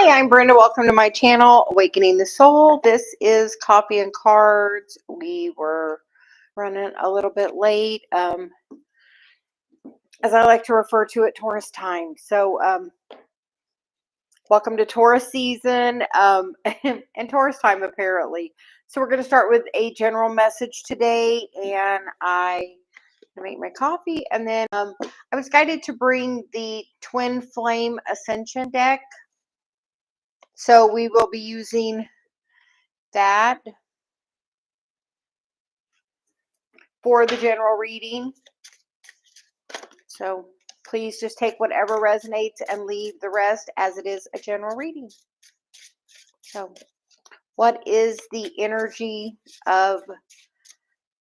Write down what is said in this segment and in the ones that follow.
Hi, I'm Brenda. Welcome to my channel, Awakening the Soul. This is Coffee and Cards. We were running a little bit late, as I like to refer to it, Taurus time. So, welcome to Taurus season and Taurus time, apparently. So we're going to start with a general message today, and I make my coffee, and then I was guided to bring the Twin Flame Ascension deck. So we will be using that for the general reading. So please just take whatever resonates and leave the rest, as it is a general reading. So what is the energy of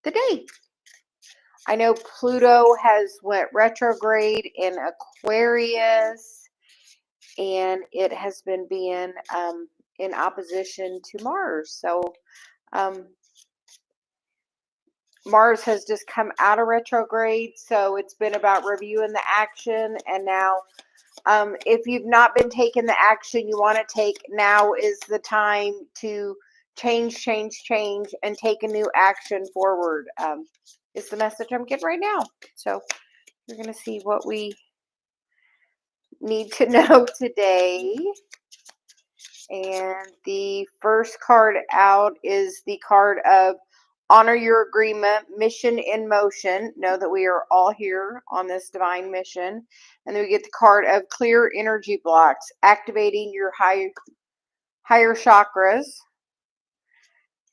the day? I know Pluto has went retrograde in Aquarius, and it has been being in opposition to Mars. So Mars has just come out of retrograde, so it's been about reviewing the action. And now, if you've not been taking the action you want to take, now is the time to change, and take a new action forward. Is the message I'm getting right now. So we're going to see what we need to know today. And the first card out is the card of Honor Your Agreement, Mission in Motion. Know that we are all here on this divine mission. And then we get the card of Clear Energy Blocks, Activating Your higher chakras.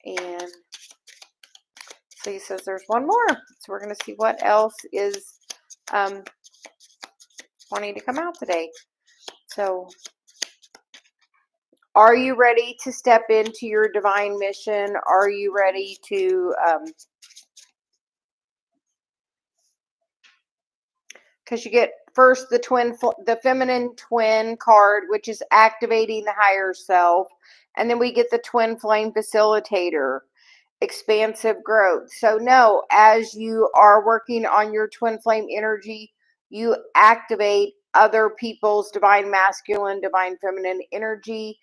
And so he says there's one more. So we're going to see what else is wanting to come out today. So, are you ready to step into your divine mission? Are you ready to, because you get first the feminine twin card, which is activating the higher self. And then we get the twin flame facilitator, expansive growth. So no, as you are working on your twin flame energy, you activate other people's divine masculine, divine feminine energy,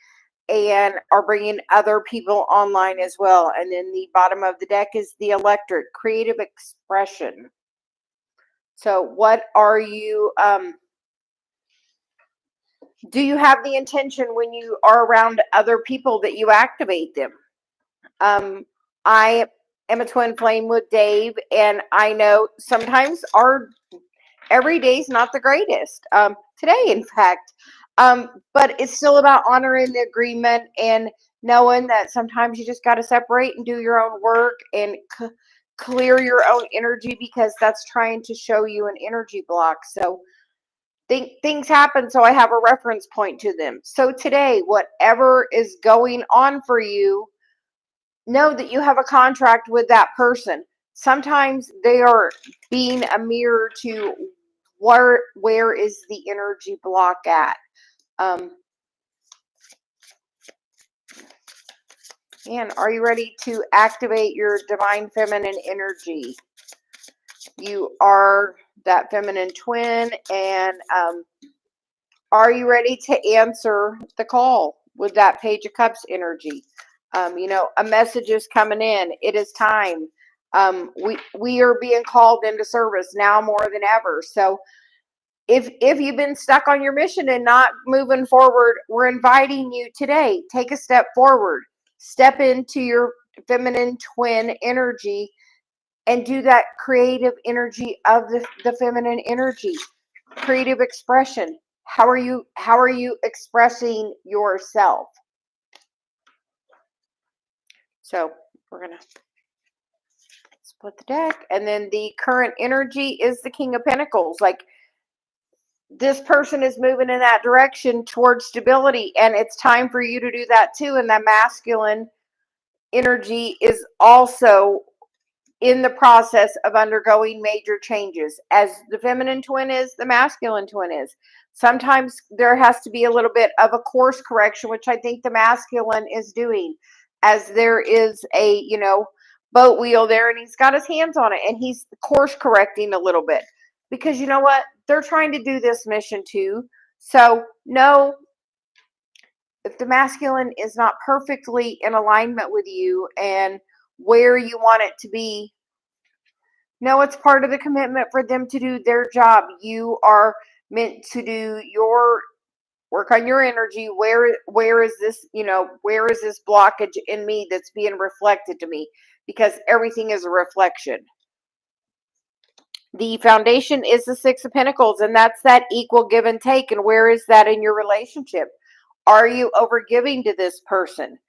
and are bringing other people online as well. And then the bottom of the deck is the electric, creative expression. So what are you, do you have the intention when you are around other people that you activate them? I am a twin flame with Dave, and I know sometimes every day is not the greatest. Today, in fact. But it's still about honoring the agreement and knowing that sometimes you just got to separate and do your own work and clear your own energy, because that's trying to show you an energy block. So things happen, so I have a reference point to them. So today, whatever is going on for you, know that you have a contract with that person. Sometimes they are being a mirror to where is the energy block at. And are you ready to activate your divine feminine energy? You are that feminine twin, and are you ready to answer the call with that Page of Cups energy? A message is coming in. It is time. We are being called into service now more than ever. So if you've been stuck on your mission and not moving forward, we're inviting you today. Take a step forward. Step into your feminine twin energy and do that creative energy of the feminine energy. Creative expression. How are you expressing yourself? So we're going to split the deck. And then the current energy is the King of Pentacles. Like, this person is moving in that direction towards stability, and it's time for you to do that too. And that masculine energy is also in the process of undergoing major changes. As the feminine twin is, the masculine twin is. Sometimes there has to be a little bit of a course correction, which I think the masculine is doing, as there is a, boat wheel there, and he's got his hands on it, and he's course correcting a little bit. Because you know what? They're trying to do this mission too. So no, if the masculine is not perfectly in alignment with you and where you want it to be, no, it's part of the commitment for them to do their job. You are meant to do your work on your energy. Where is this, where is this blockage in me that's being reflected to me? Because everything is a reflection. The foundation is the Six of Pentacles, and that's that equal give and take. And where is that in your relationship? Are you overgiving to this person?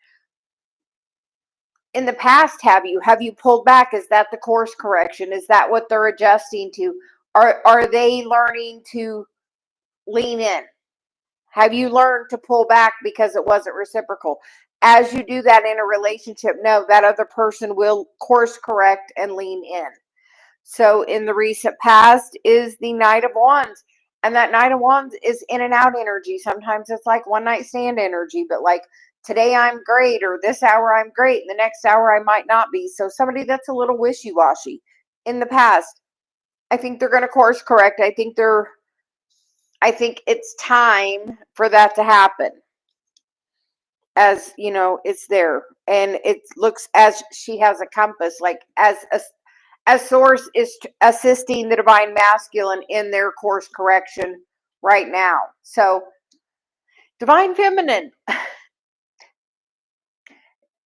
In the past, have you pulled back? Is that the course correction? Is that what they're adjusting to? Are they learning to lean in? Have you learned to pull back because it wasn't reciprocal? As you do that in a relationship, no, that other person will course correct and lean in. So in the recent past is the Knight of Wands. And that Knight of Wands is in and out energy. Sometimes it's like one night stand energy, but like today I'm great, or this hour I'm great, and the next hour I might not be. So somebody that's a little wishy-washy in the past, I think they're going to course correct. I think it's time for that to happen. As it's there, and it looks as she has a compass, like as source is assisting the divine masculine in their course correction right now. So divine feminine,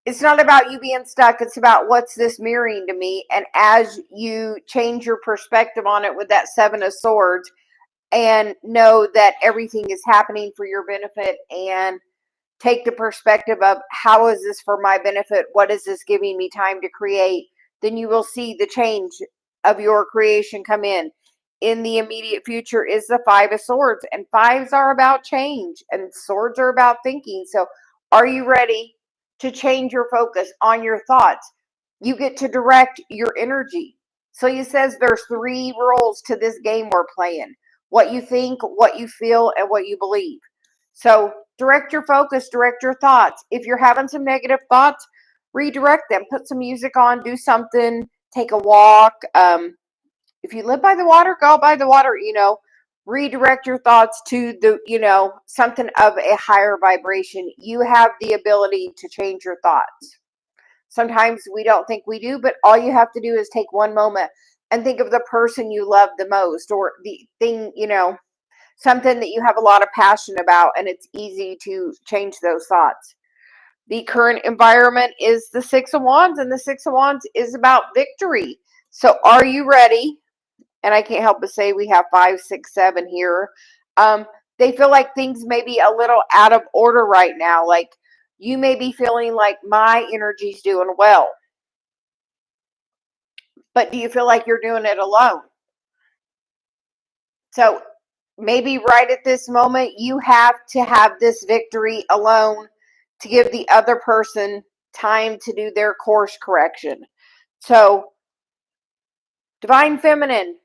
it's not about you being stuck. It's about what's this mirroring to me. And as you change your perspective on it with that Seven of Swords, and know that everything is happening for your benefit, and take the perspective of how is this for my benefit? What is this giving me time to create? Then you will see the change of your creation come in. In the immediate future is the Five of Swords, and fives are about change and swords are about thinking. So are you ready to change your focus on your thoughts? You get to direct your energy. So he says there's 3 roles to this game we're playing: what you think, what you feel, and what you believe. So direct your focus, direct your thoughts. If you're having some negative thoughts, redirect them. Put some music on, do something, take a walk. If you live by the water, go by the water, redirect your thoughts to something of a higher vibration. You have the ability to change your thoughts. Sometimes we don't think we do, but all you have to do is take one moment and think of the person you love the most, or the thing, something that you have a lot of passion about, and it's easy to change those thoughts. The current environment is the Six of Wands, and the Six of Wands is about victory. So are you ready? And I can't help but say we have 5, 6, 7 here. They feel like things may be a little out of order right now. Like you may be feeling like my energy's doing well. But do you feel like you're doing it alone? So maybe right at this moment, you have to have this victory alone to give the other person time to do their course correction. So, divine feminine,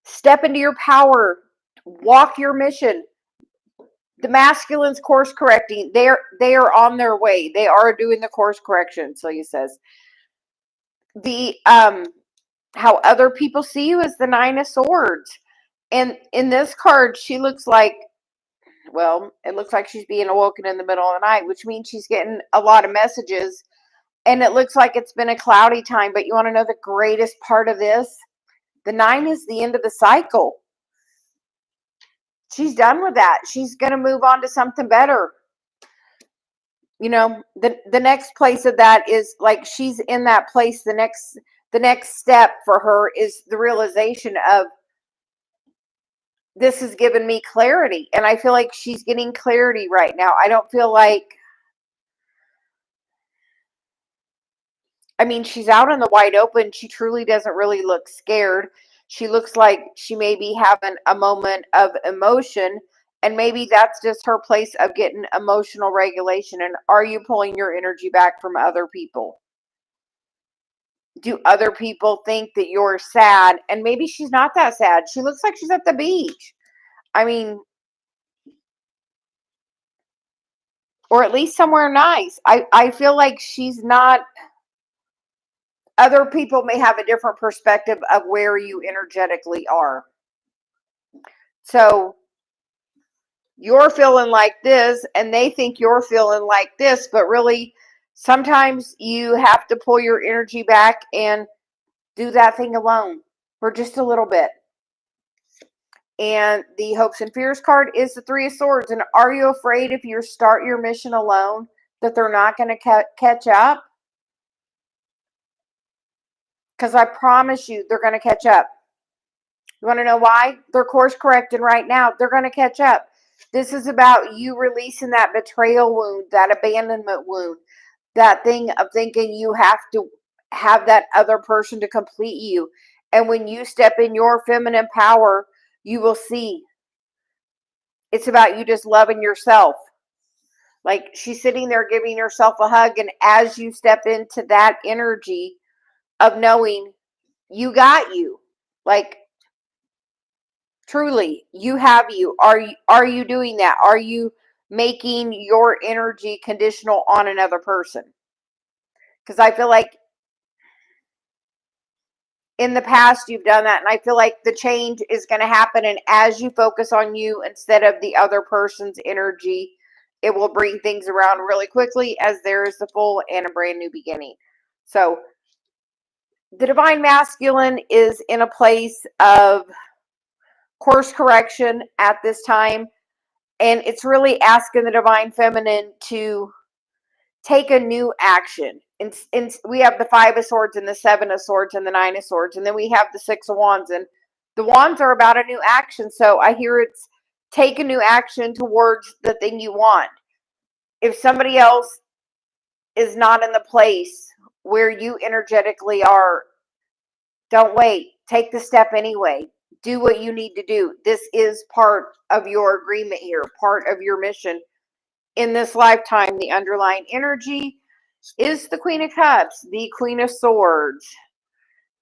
step into your power, walk your mission. The masculine's course correcting. They are on their way. They are doing the course correction. Celia says. The how other people see you is the Nine of Swords. And in this card, she looks like, well, it looks like she's being awoken in the middle of the night, which means she's getting a lot of messages. And it looks like it's been a cloudy time. But you want to know the greatest part of this? The 9 is the end of the cycle. She's done with that. She's going to move on to something better. The next place of that is like she's in that place. The next step for her is the realization of, this has given me clarity, and I feel like she's getting clarity right now. I don't feel like, she's out in the wide open. She truly doesn't really look scared. She looks like she may be having a moment of emotion, and maybe that's just her place of getting emotional regulation. And are you pulling your energy back from other people? Do other people think that you're sad? And maybe she's not that sad. She looks like she's at the beach. Or at least somewhere nice. I feel like she's not. Other people may have a different perspective of where you energetically are. So you're feeling like this and they think you're feeling like this, but really sometimes you have to pull your energy back and do that thing alone for just a little bit. And the hopes and fears card is the Three of Swords. And are you afraid if you start your mission alone that they're not going to catch up? Because I promise you they're going to catch up. You want to know why? They're course correcting right now. They're going to catch up. This is about you releasing that betrayal wound, that abandonment wound, that thing of thinking you have to have that other person to complete you. And when you step in your feminine power, you will see. It's about you just loving yourself. Like she's sitting there giving herself a hug. And as you step into that energy of knowing you got you, like truly, you have you. Are you doing that? Are you making your energy conditional on another person? Because I feel like in the past you've done that, and I feel like the change is going to happen. And as you focus on you instead of the other person's energy, it will bring things around really quickly as there is the full and a brand new beginning. So the divine masculine is in a place of course correction at this time. And it's really asking the divine feminine to take a new action. And we have the Five of Swords and the Seven of Swords and the Nine of Swords. And then we have the Six of Wands. And the wands are about a new action. So I hear it's take a new action towards the thing you want. If somebody else is not in the place where you energetically are, don't wait. Take the step anyway. Do what you need to do. This is part of your agreement here, part of your mission in this lifetime. The underlying energy is the Queen of Cups, the Queen of Swords,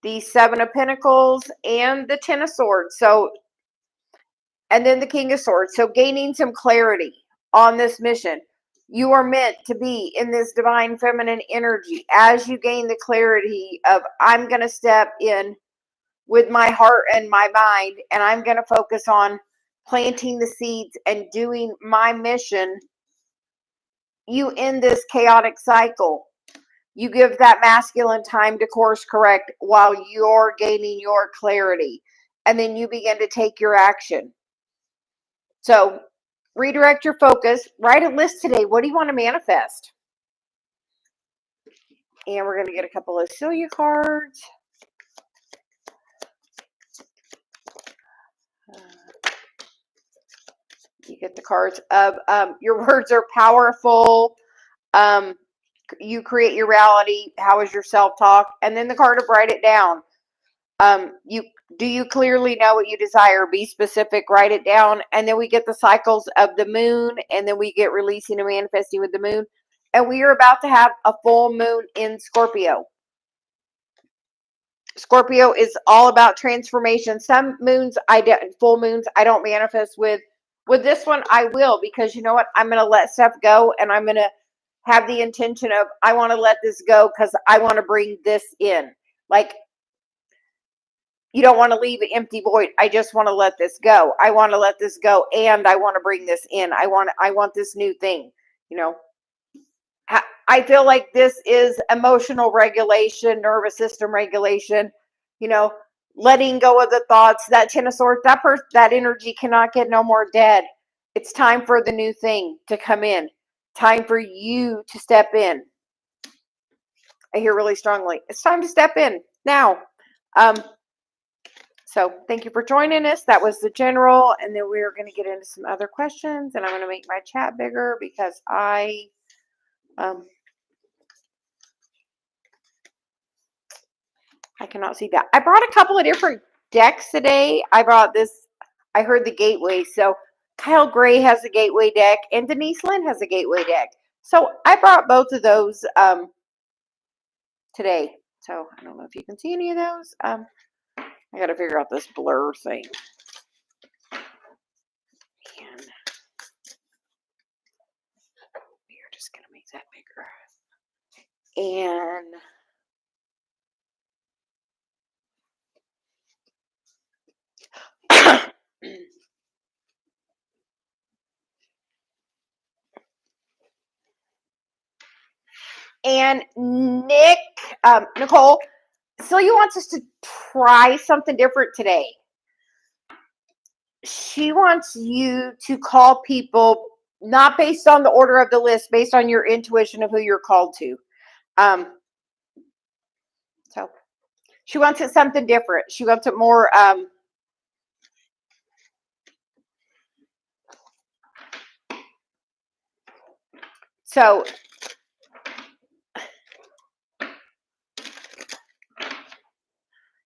the Seven of Pentacles, and the Ten of Swords. So, and then the King of Swords. So gaining some clarity on this mission. You are meant to be in this divine feminine energy. As you gain the clarity of, I'm going to step in with my heart and my mind, and I'm going to focus on planting the seeds and doing my mission, you end this chaotic cycle. You give that masculine time to course correct while you're gaining your clarity. And then you begin to take your action. So redirect your focus. Write a list today. What do you want to manifest? And we're going to get a couple of Celia cards. You get the cards of your words are powerful. You create your reality. How is your self-talk? And then the card of write it down. Do you clearly know what you desire? Be specific, write it down. And then we get the cycles of the moon, and then we get releasing and manifesting with the moon. And we are about to have a full moon in Scorpio. Scorpio is all about transformation. Some moons, full moons, I don't manifest with. With this one, I will, because you know what? I'm going to let stuff go, and I'm going to have the intention of, I want to let this go because I want to bring this in. Like, you don't want to leave an empty void. I just want to let this go. I want to let this go, and I want to bring this in. I want this new thing. You know, I feel like this is emotional regulation, nervous system regulation. You know, letting go of the thoughts. That Ten of Swords, that energy cannot get no more dead. It's time for the new thing to come in. Time for you to step in. I hear really strongly. It's time to step in now. So thank you for joining us. That was the general, and then we're going to get into some other questions, and I'm going to make my chat bigger because I cannot see that. I brought a couple of different decks today. I brought this. I heard the Gateway. So Kyle Gray has a Gateway deck, and Denise Lynn has a Gateway deck. So I brought both of those today. So I don't know if you can see any of those. I got to figure out this blur thing. And we're just going to make that bigger. And And Nicole, Celia wants us to try something different today. She wants you to call people not based on the order of the list, based on your intuition of who you're called to. So she wants it something different. She wants it more so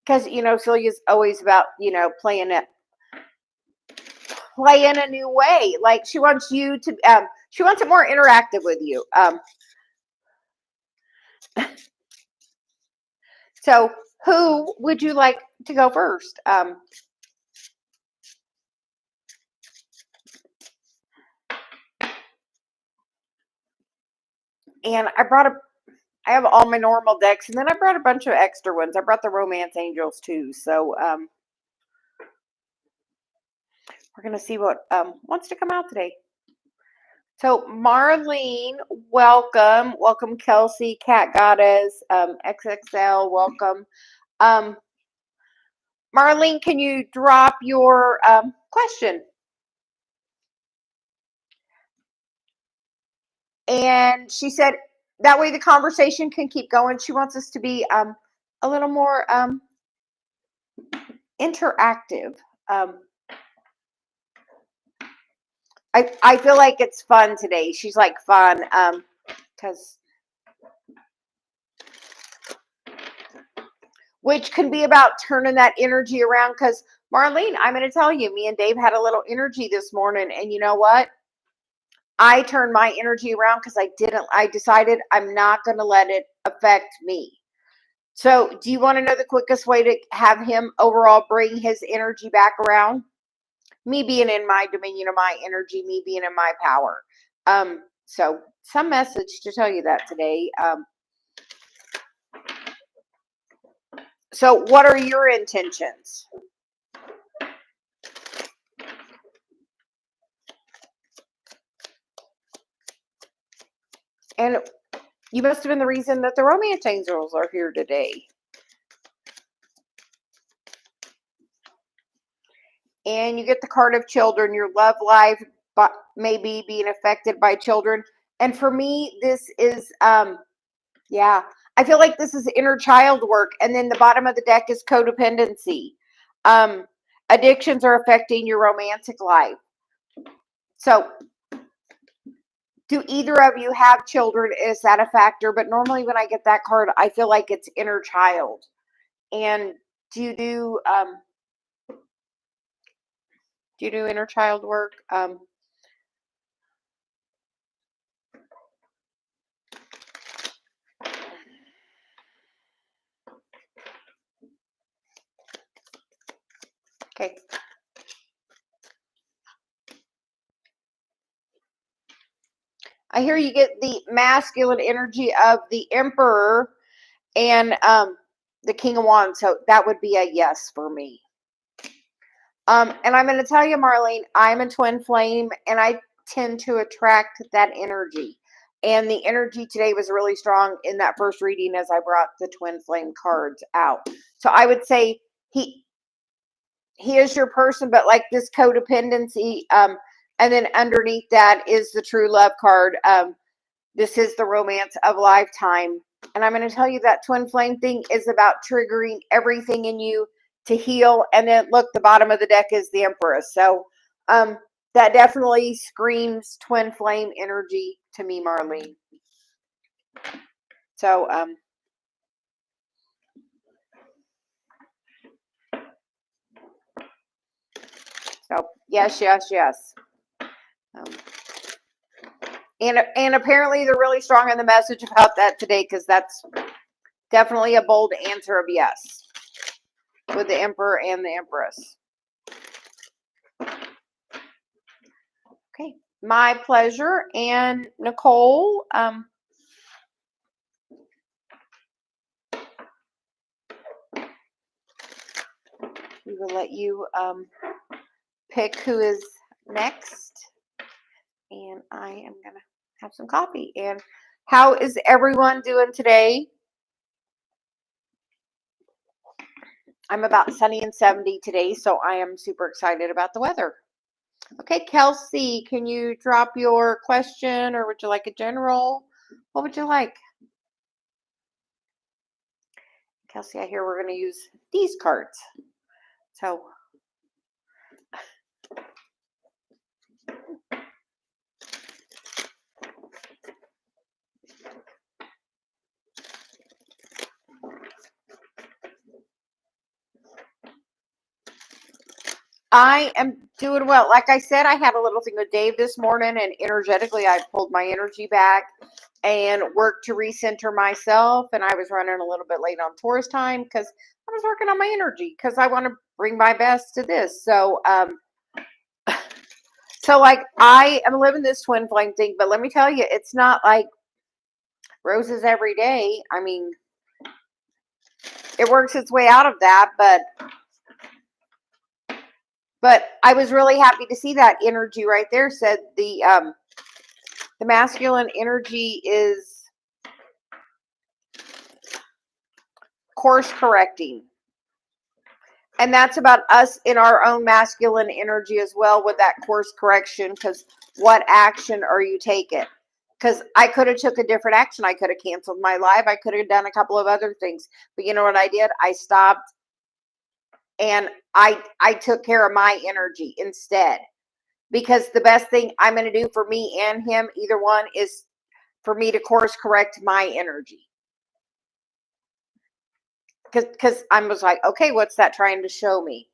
because Celia's always about playing a new way. Like she wants you to she wants it more interactive with you. So who would you like to go first? And I have all my normal decks, and then I brought a bunch of extra ones. I brought the Romance Angels too. So we're gonna see what wants to come out today. So Marlene, welcome. Welcome Kelsey, Cat Goddess, XXL, welcome. Marlene, can you drop your question? And she said that way the conversation can keep going. She wants us to be a little more interactive. I feel like it's fun today. She's like fun because which can be about turning that energy around. Because Marlene, I'm going to tell you, me and Dave had a little energy this morning, and you know what? I turned my energy around because I decided I'm not going to let it affect me. So do you want to know the quickest way to have him overall bring his energy back around? Me being in my dominion of my energy, me being in my power. So some message to tell you that today. So what are your intentions? And you must have been the reason that the Romance Angels are here today. And you get the card of children. Your love life may be being affected by children. And for me, this is, yeah, I feel like this is inner child work. And then the bottom of the deck is codependency. Addictions are affecting your romantic life. So do either of you have children? Is that a factor? But normally when I get that card, I feel like it's inner child. And do you do inner child work? Okay. I hear you get the masculine energy of the Emperor and the King of Wands. So that would be a yes for me. And I'm going to tell you, Marlene, I'm a twin flame, and I tend to attract that energy. And the energy today was really strong in that first reading as I brought the twin flame cards out. So I would say he is your person, but like this codependency, and then underneath that is the true love card. This is the romance of a lifetime. And I'm going to tell you that twin flame thing is about triggering everything in you to heal. And then look, the bottom of the deck is the Empress. So that definitely screams twin flame energy to me, Marlene. So yes. And apparently they're really strong on the message about that today, because that's definitely a bold answer of yes with the Emperor and the Empress. Okay, my pleasure. And Nicole, we will let you pick who is next. And I am going to have some coffee. And How is everyone doing today? I'm about sunny and 70 today, so I am super excited about the weather. Okay, Kelsey, can you drop your question, or would you like a general? What would you like? Kelsey, I hear we're going to use these cards. So I am doing well. Like I said, I had a little thing with Dave this morning, and energetically, I pulled my energy back and worked to recenter myself. And I was running a little bit late on Taurus time because I was working on my energy because I want to bring my best to this. So, like I am living this twin flame thing, but let me tell you, it's not like roses every day. I mean, it works its way out of that, but I was really happy to see that energy right there. Said the masculine energy is course correcting. And that's about us in our own masculine energy as well with that course correction, because what action are you taking? Because I could have took a different action. I could have canceled my live. I could have done a couple of other things. But you know what I did? I stopped and I took care of my energy instead. Because the best thing I'm going to do for me and him, either one, is for me to course correct my energy. Because I was like, okay, what's that trying to show me?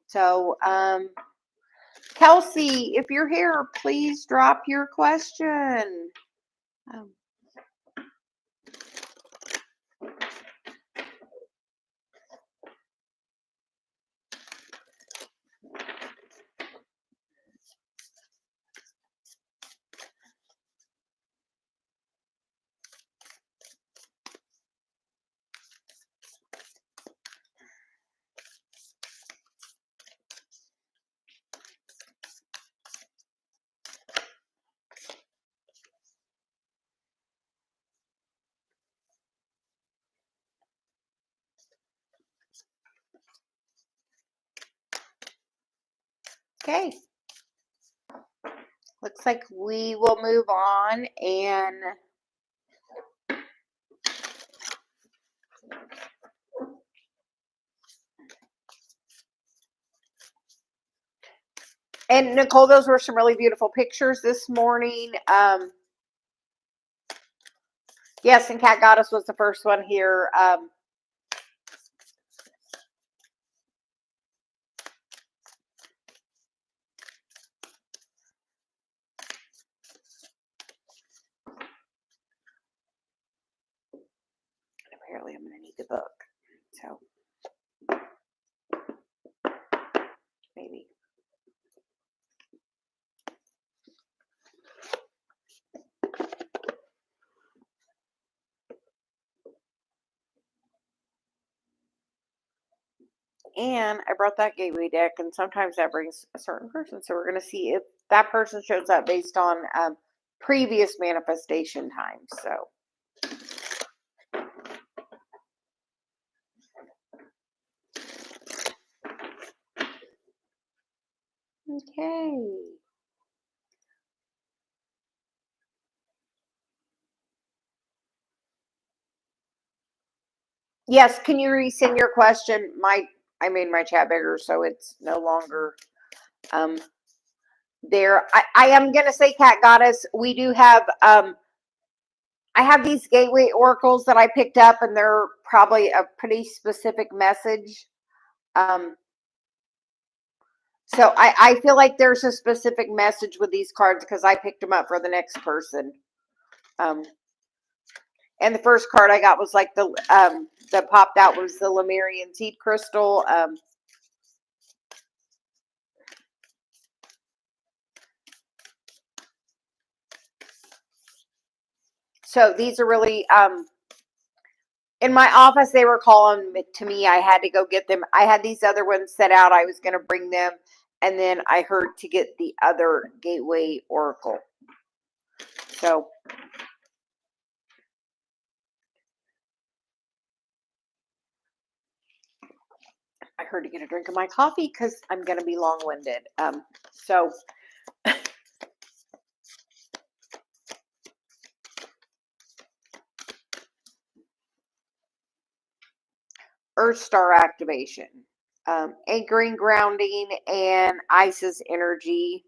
So, Kelsey, if you're here, please drop your question. Okay. Looks like we will move on and Nicole, those were some really beautiful pictures this morning. Yes, and Cat Goddess was the first one here. Apparently I'm going to need the book. So maybe. And I brought that gateway deck, and sometimes that brings a certain person. So we're going to see if that person shows up based on previous manifestation times. So. Okay. Yes, can you resend your question? I made my chat bigger, so it's no longer there. I am gonna say, Cat Goddess, we do have I have these gateway oracles that I picked up, and they're probably a pretty specific message. So I feel like there's a specific message with these cards because I picked them up for the next person. And the first card I got was like that popped out was the Lemurian seed crystal. So these are really in my office. They were calling to me. I had to go get them. I had these other ones set out. I was going to bring them, And then I heard to get the other gateway oracle. So I heard to get a drink of my coffee because I'm going to be long-winded. So Earth Star activation, anchoring, grounding, and Isis energy,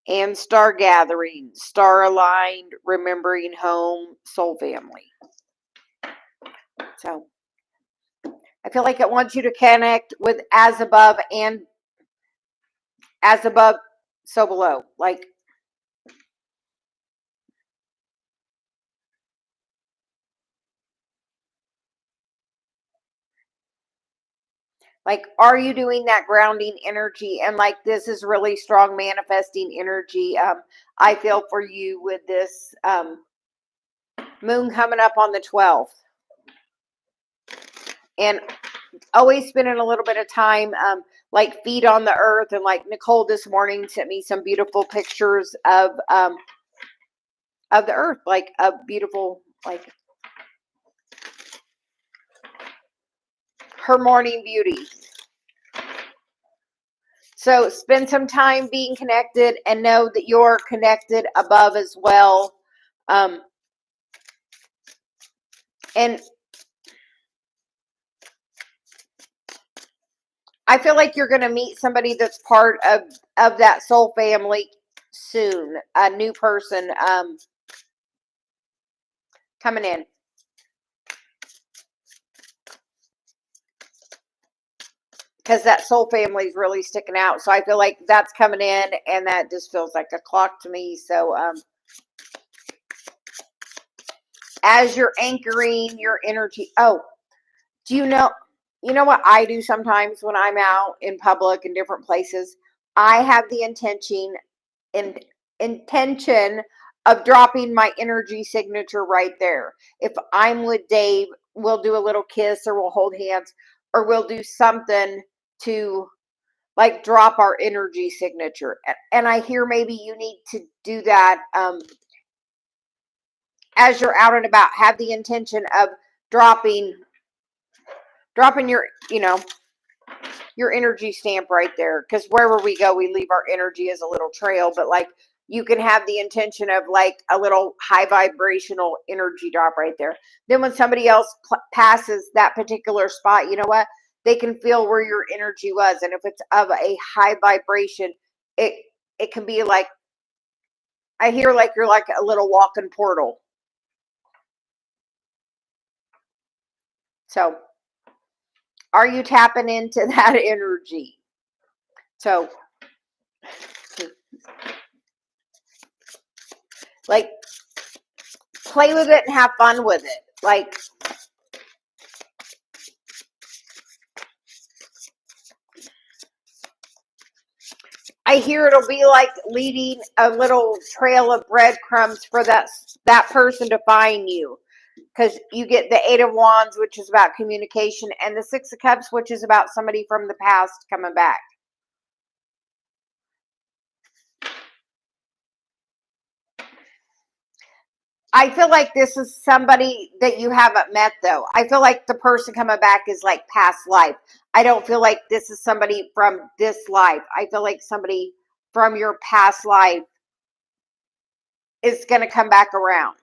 and star gathering, star aligned, remembering home, soul family. So I feel like it wants you to connect with as above and as above, so below. Like, are you doing that grounding energy? And like, this is really strong manifesting energy. I feel for you with this moon coming up on the 12th. And always spending a little bit of time, like feet on the earth. And like Nicole this morning sent me some beautiful pictures of the earth, like a beautiful, like her morning beauty. So spend some time being connected and know that you're connected above as well. And I feel like you're going to meet somebody that's part of that soul family soon. A new person coming in. Because that soul family is really sticking out. So I feel like that's coming in, and that just feels like a clock to me. So as you're anchoring your energy. Oh, do you know what I do sometimes when I'm out in public in different places? I have the intention of dropping my energy signature right there. If I'm with Dave, we'll do a little kiss, or we'll hold hands, or we'll do something to like drop our energy signature. And I hear maybe you need to do that as you're out and about. Have the intention of dropping your, your energy stamp right there. Because wherever we go, we leave our energy as a little trail. But like, you can have the intention of like a little high vibrational energy drop right there. Then when somebody else passes that particular spot, you know what? They can feel where your energy was. And if it's of a high vibration, it can be like, I hear like you're like a little walking portal. So are you tapping into that energy? So like, play with it and have fun with it. Like, I hear it'll be like leading a little trail of breadcrumbs for that person to find you. Because you get the 8 of Wands, which is about communication, and the 6 of Cups, which is about somebody from the past coming back. I feel like this is somebody that you haven't met, though. I feel like the person coming back is like past life. I don't feel like this is somebody from this life. I feel like somebody from your past life is going to come back around.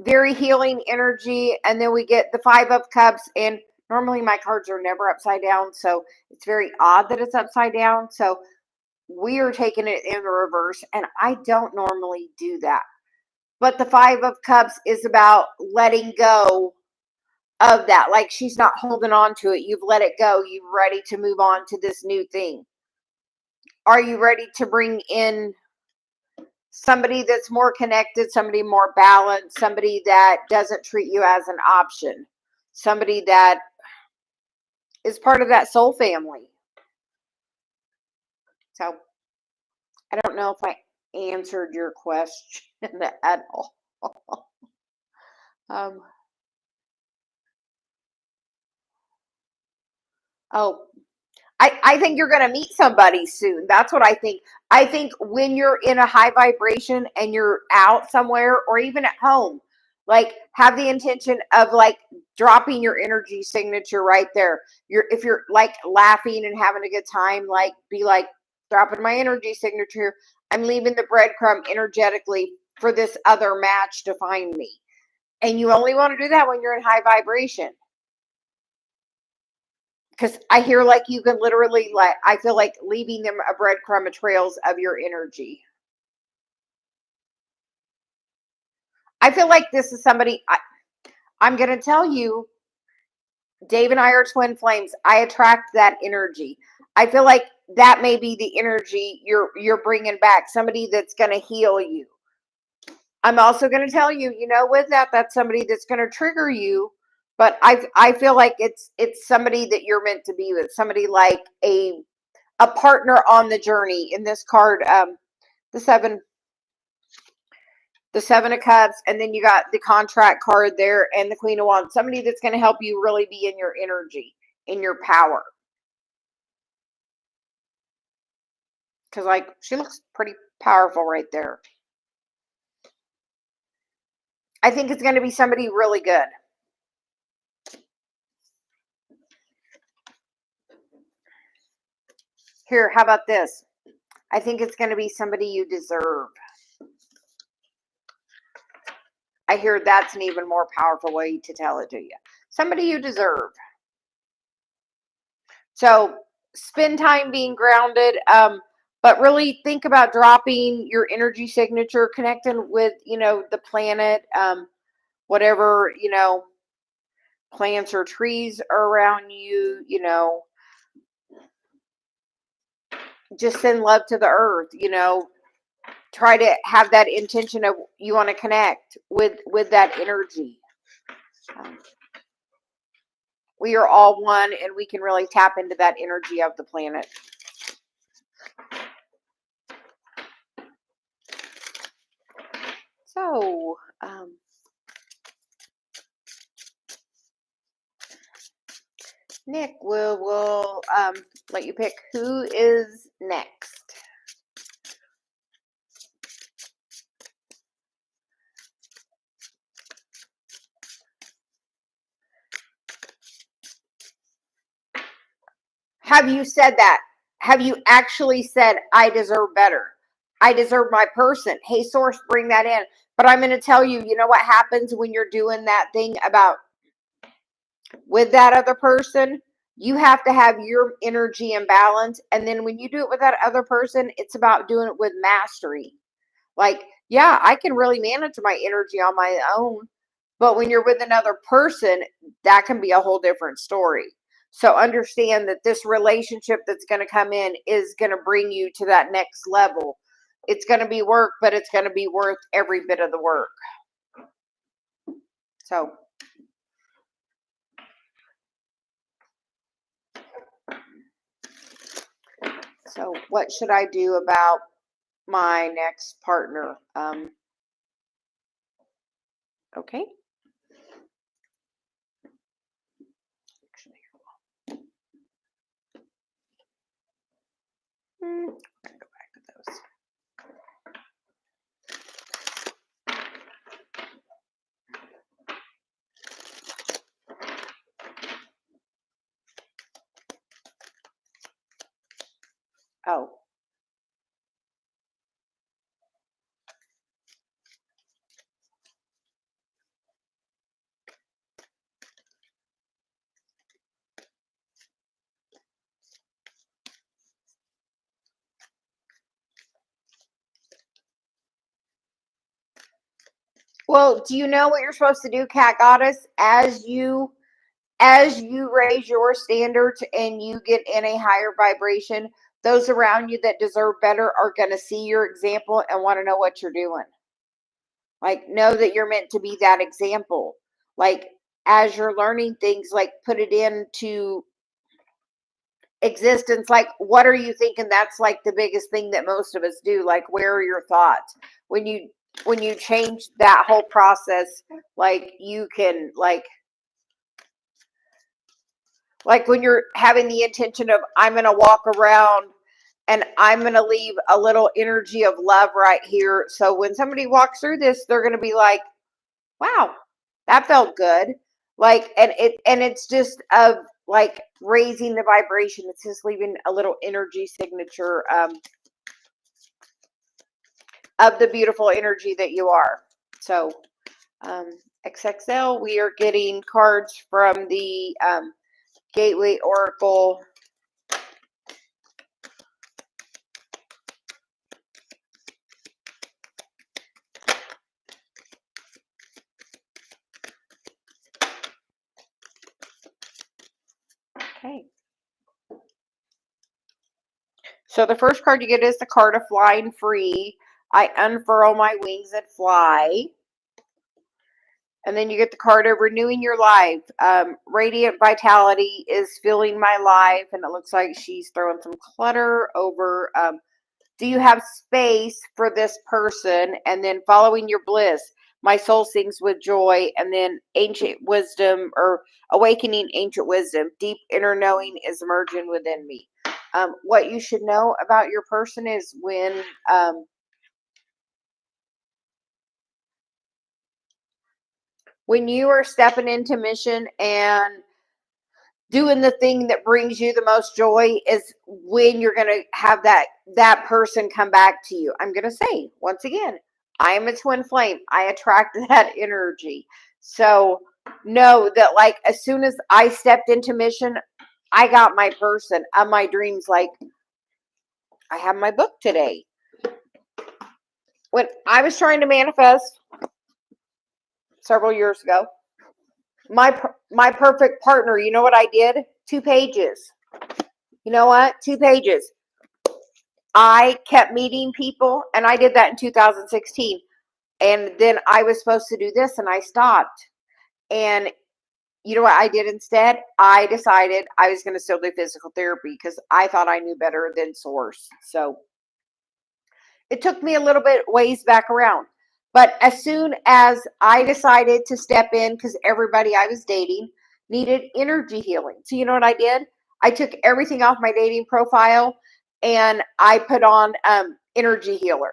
Very healing energy. And then we get the 5 of Cups. And normally my cards are never upside down. So it's very odd that it's upside down. So we are taking it in the reverse. And I don't normally do that. But the 5 of Cups is about letting go of that. Like, she's not holding on to it. You've let it go. You're ready to move on to this new thing. Are you ready to bring in somebody that's more connected, somebody more balanced, somebody that doesn't treat you as an option, somebody that is part of that soul family? So I don't know if I answered your question at all. Oh, I think you're going to meet somebody soon. That's what I think. I think when you're in a high vibration and you're out somewhere or even at home, like have the intention of like dropping your energy signature right there. If you're like laughing and having a good time, like be like dropping my energy signature. I'm leaving the breadcrumb energetically for this other match to find me. And you only want to do that when you're in high vibration. Because I hear like you can literally, like, I feel like leaving them a breadcrumb of trails of your energy. I feel like this is somebody, I'm going to tell you, Dave and I are twin flames. I attract that energy. I feel like that may be the energy you're bringing back, somebody that's going to heal you. I'm also going to tell you, with that's somebody that's going to trigger you. But I feel like it's somebody that you're meant to be with, somebody like a partner on the journey. In this card, the seven of cups, and then you got the contract card there and the Queen of Wands. Somebody that's going to help you really be in your energy, in your power. Because like she looks pretty powerful right there. I think it's going to be somebody really good. Here, how about this? I think it's going to be somebody you deserve. I hear that's an even more powerful way to tell it to you. Somebody you deserve. So spend time being grounded, but really think about dropping your energy signature, connecting with, the planet, whatever, plants or trees are around you, just send love to the earth, try to have that intention of you want to connect with that energy. We are all one, and we can really tap into that energy of the planet. So, Nick, we'll let you pick who is next. Have you said that? Have you actually said, I deserve better? I deserve my person. Hey, source, bring that in. But I'm going to tell you, you know what happens when you're doing that thing about with that other person? You have to have your energy in balance. And then when you do it with that other person, it's about doing it with mastery. Like, yeah, I can really manage my energy on my own. But when you're with another person, that can be a whole different story. So understand that this relationship that's going to come in is going to bring you to that next level. It's going to be work, but it's going to be worth every bit of the work. So what should I do about my next partner? Okay. I'm going to go back to those. Oh. Well, do you know what you're supposed to do, Cat Goddess? As you raise your standards and you get in a higher vibration, those around you that deserve better are going to see your example and want to know what you're doing. Like, know that you're meant to be that example. Like, as you're learning things, like, put it into existence. Like, what are you thinking? That's like the biggest thing that most of us do. Like, where are your thoughts? When you change that whole process, like, you can, like, Like when you're having the intention of, I'm going to walk around and I'm going to leave a little energy of love right here. So when somebody walks through this, they're going to be like, wow, that felt good. Like, and it's just of like raising the vibration. It's just leaving a little energy signature of the beautiful energy that you are. So XXL, we are getting cards from the Gateway Oracle. Okay. So the first card you get is the card of flying free. I unfurl my wings and fly. And then you get the card of renewing your life. Radiant vitality is filling my life. And it looks like she's throwing some clutter over. Do you have space for this person? And then following your bliss. My soul sings with joy. And then ancient wisdom, or awakening ancient wisdom. Deep inner knowing is emerging within me. What you should know about your person is when you are stepping into mission and doing the thing that brings you the most joy is when you're going to have that person come back to you. I'm going to say once again, I am a twin flame. I attract that energy. So know that, like, as soon as I stepped into mission, I got my person of my dreams. Like, I have my book today. When I was trying to manifest several years ago, my perfect partner, you know what I did? 2 pages. You know what? 2 pages. I kept meeting people, and I did that in 2016. And then I was supposed to do this, and I stopped. And you know what I did instead? I decided I was going to still do physical therapy because I thought I knew better than source. So it took me a little bit ways back around. But as soon as I decided to step in, because everybody I was dating needed energy healing. So you know what I did? I took everything off my dating profile and I put on energy healer.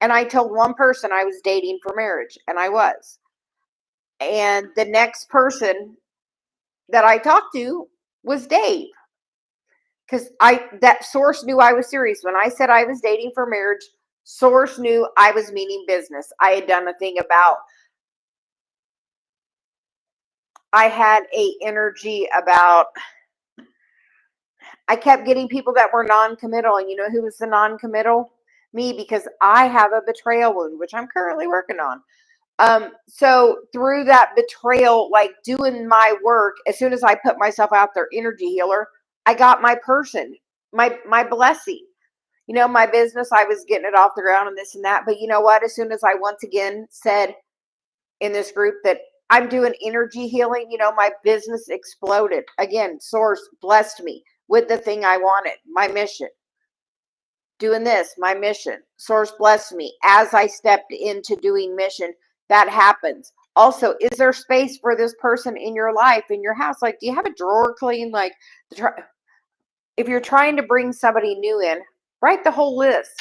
And I told one person I was dating for marriage, and I was. And the next person that I talked to was Dave. Because that source knew I was serious. When I said I was dating for marriage, source knew I was meaning business. I had done a thing about, I had a energy about, I kept getting people that were non-committal. And you know who was the non-committal? Me, because I have a betrayal wound, which I'm currently working on. So through that betrayal, like doing my work, as soon as I put myself out there, energy healer, I got my person, my blessing. You know, my business, I was getting it off the ground and this and that. But you know what? As soon as I once again said in this group that I'm doing energy healing, you know, my business exploded. Again, source blessed me with the thing I wanted, my mission. Doing this, my mission. Source blessed me as I stepped into doing mission. That happens. Also, is there space for this person in your life, in your house? Like, do you have a drawer clean? Like, if you're trying to bring somebody new in, write the whole list.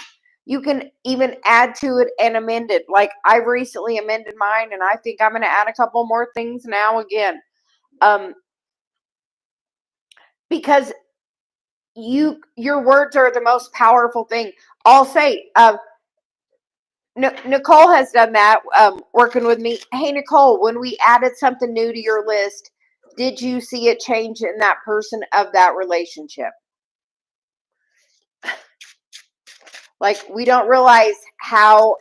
You can even add to it and amend it. Like, I've recently amended mine, and I think I'm going to add a couple more things now again. Because your words are the most powerful thing. I'll say, Nicole has done that, working with me. Hey, Nicole, when we added something new to your list, did you see a change in that person of that relationship? Like, we don't realize how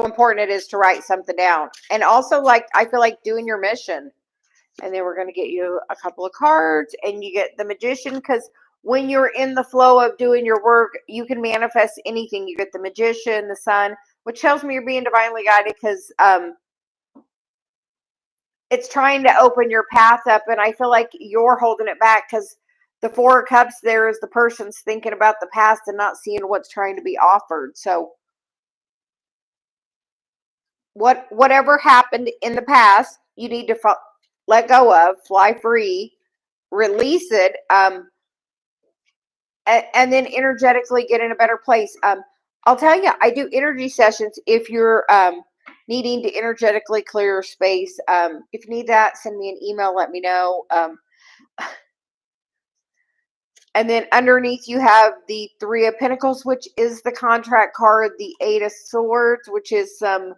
important it is to write something down. And also, like, I feel like doing your mission. And then we're going to get you a couple of cards, and you get the Magician, because when you're in the flow of doing your work, you can manifest anything. You get the Magician, the Sun, which tells me you're being divinely guided, because it's trying to open your path up, and I feel like you're holding it back, because the Four of Cups there is the person's thinking about the past and not seeing what's trying to be offered. So whatever happened in the past, you need to let go of, fly free, release it, and then energetically get in a better place. I'll tell you, I do energy sessions if you're needing to energetically clear your space. If you need that, send me an email, let me know. And then underneath you have the Three of Pentacles, which is the contract card, the Eight of Swords, which is some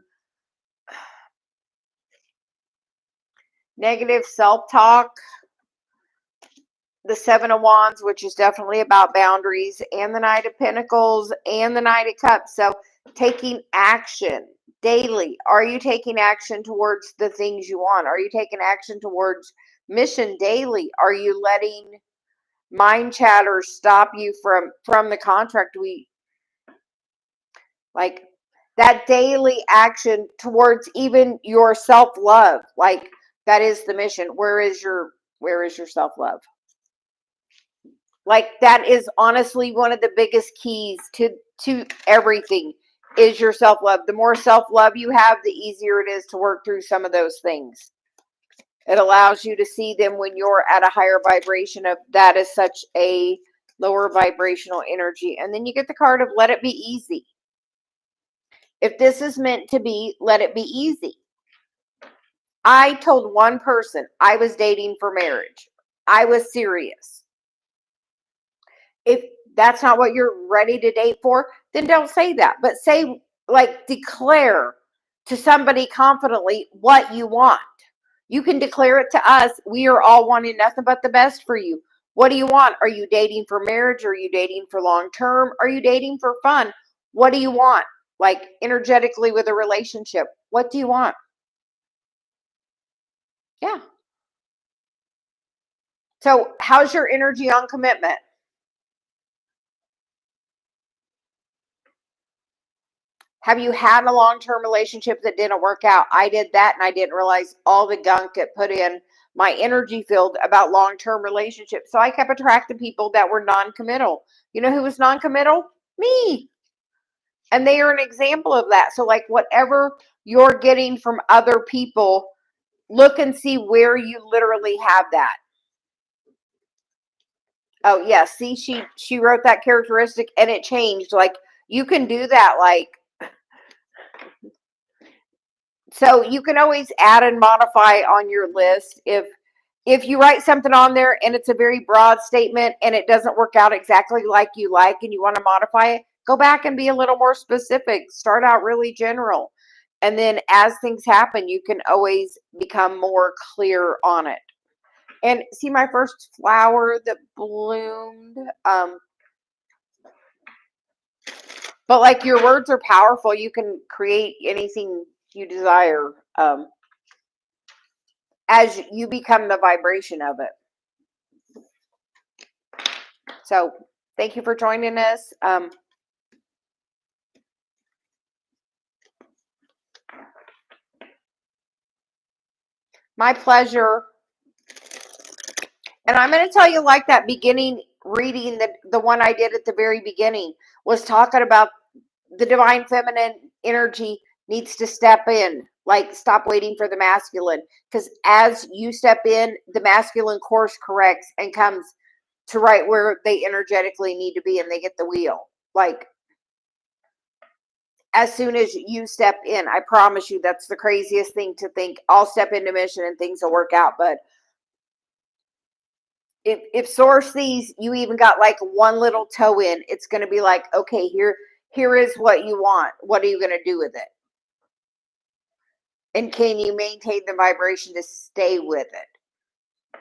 negative self-talk, the Seven of Wands, which is definitely about boundaries, and the Knight of Pentacles and the Knight of Cups. So taking action daily. Are you taking action towards the things you want? Are you taking action towards mission daily? Are you letting mind chatter stop you from the contract? Like that daily action towards even your self-love. Like that is the mission. Where is your self-love? Like that is honestly one of the biggest keys to everything is your self-love. The more self-love you have, the easier it is to work through some of those things. It allows you to see them when you're at a higher vibration of that is such a lower vibrational energy. And then you get the card of let it be easy. If this is meant to be, let it be easy. I told one person I was dating for marriage. I was serious. If that's not what you're ready to date for, then don't say that. But say, like, declare to somebody confidently what you want. You can declare it to us. We are all wanting nothing but the best for you. What do you want? Are you dating for marriage? Are you dating for long term? Are you dating for fun? What do you want? Like energetically with a relationship. What do you want? Yeah. So how's your energy on commitment? Have you had a long-term relationship that didn't work out? I did that and I didn't realize all the gunk it put in my energy field about long-term relationships. So I kept attracting people that were non-committal. You know who was non-committal? Me. And they are an example of that. So like whatever you're getting from other people, look and see where you literally have that. Oh yeah, see, she wrote that characteristic and it changed. Like you can do that, like so you can always add and modify on your list if you write something on there and it's a very broad statement and it doesn't work out exactly like you like and you want to modify it, go back and be a little more specific. Start out really general. And then as things happen, you can always become more clear on it. And see my first flower that bloomed. But like your words are powerful. You can create anything you desire as you become the vibration of it. So thank you for joining us. My pleasure. And I'm going to tell you, like that beginning reading, the one I did at the very beginning was talking about the divine feminine energy needs to step in, like stop waiting for the masculine. Because as you step in, the masculine course corrects and comes to right where they energetically need to be and they get the wheel. Like as soon as you step in, I promise you that's the craziest thing to think. I'll step into mission and things will work out. But if source sees you even got like one little toe in, it's going to be like, okay, here is what you want. What are you going to do with it? And can you maintain the vibration to stay with it?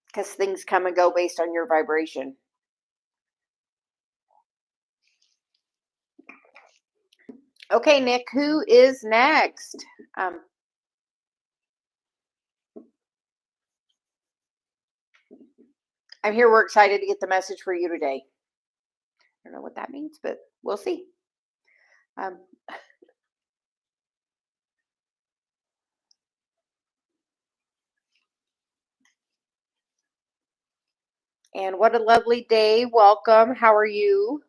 Because things come and go based on your vibration. Okay, Nick, who is next? I'm here. We're excited to get the message for you today. I don't know what that means, but we'll see. And what a lovely day. Welcome. How are you?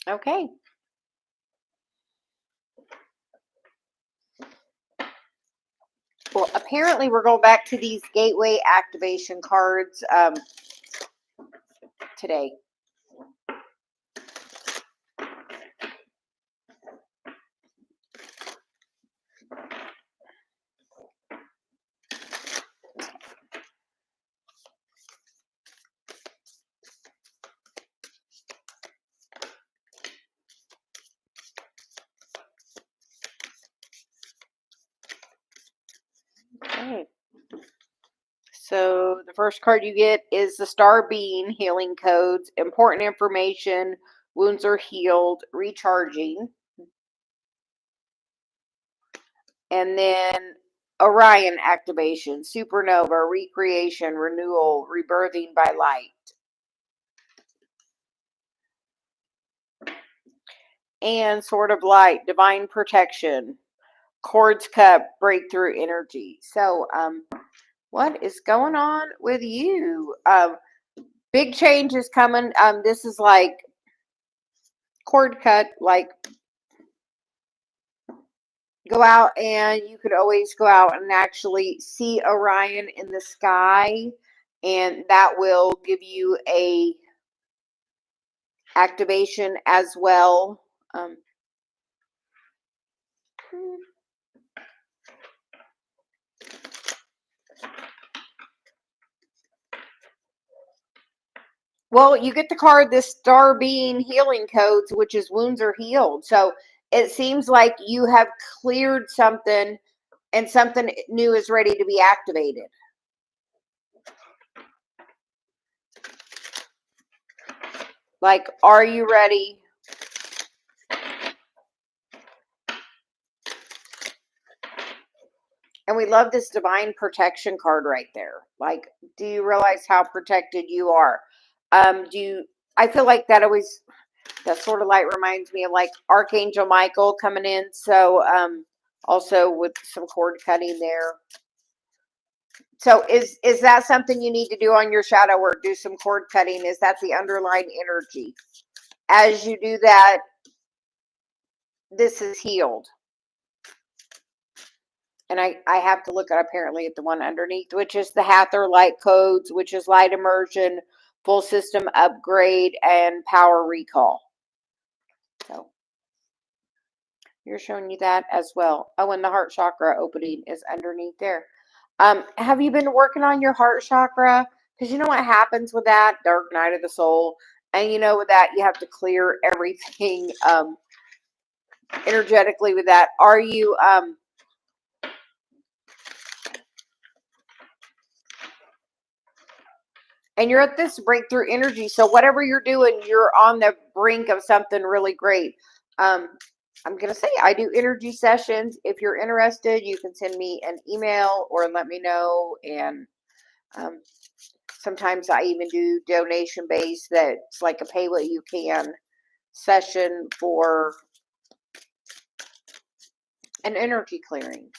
Okay. Well, apparently we're going back to these gateway activation cards today. Okay. So the first card you get is the Star Being Healing Codes, important information, wounds are healed, recharging. And then Orion activation, supernova, recreation, renewal, rebirthing by light. And Sword of Light, divine protection, Quartz Cup, breakthrough energy. So, what is going on with you? Big change is coming. This is like cord cut, like go out and you could always go out and actually see Orion in the sky, and that will give you a activation as well. Well, you get the card, this Star Being Healing Codes, which is wounds are healed. So it seems like you have cleared something and something new is ready to be activated. Like, are you ready? And we love this divine protection card right there. Like, do you realize how protected you are? I feel like that sort of light reminds me of like Archangel Michael coming in. So, also with some cord cutting there. So is that something you need to do on your shadow work? Do some cord cutting? Is that the underlying energy? As you do that, this is healed. And I have to look at apparently at the one underneath, which is the Hathor light codes, which is light immersion, full system upgrade, and power recall. So you're showing you that as well. Oh, and the heart chakra opening is underneath there. Have you been working on your heart chakra? Because you know what happens with that dark night of the soul, and you know with that you have to clear everything energetically with that. Are you and you're at this breakthrough energy, so whatever you're doing, you're on the brink of something really great. I'm going to say I do energy sessions. If you're interested, you can send me an email or let me know. And sometimes I even do donation based, that's like a pay what you can session for an energy clearing.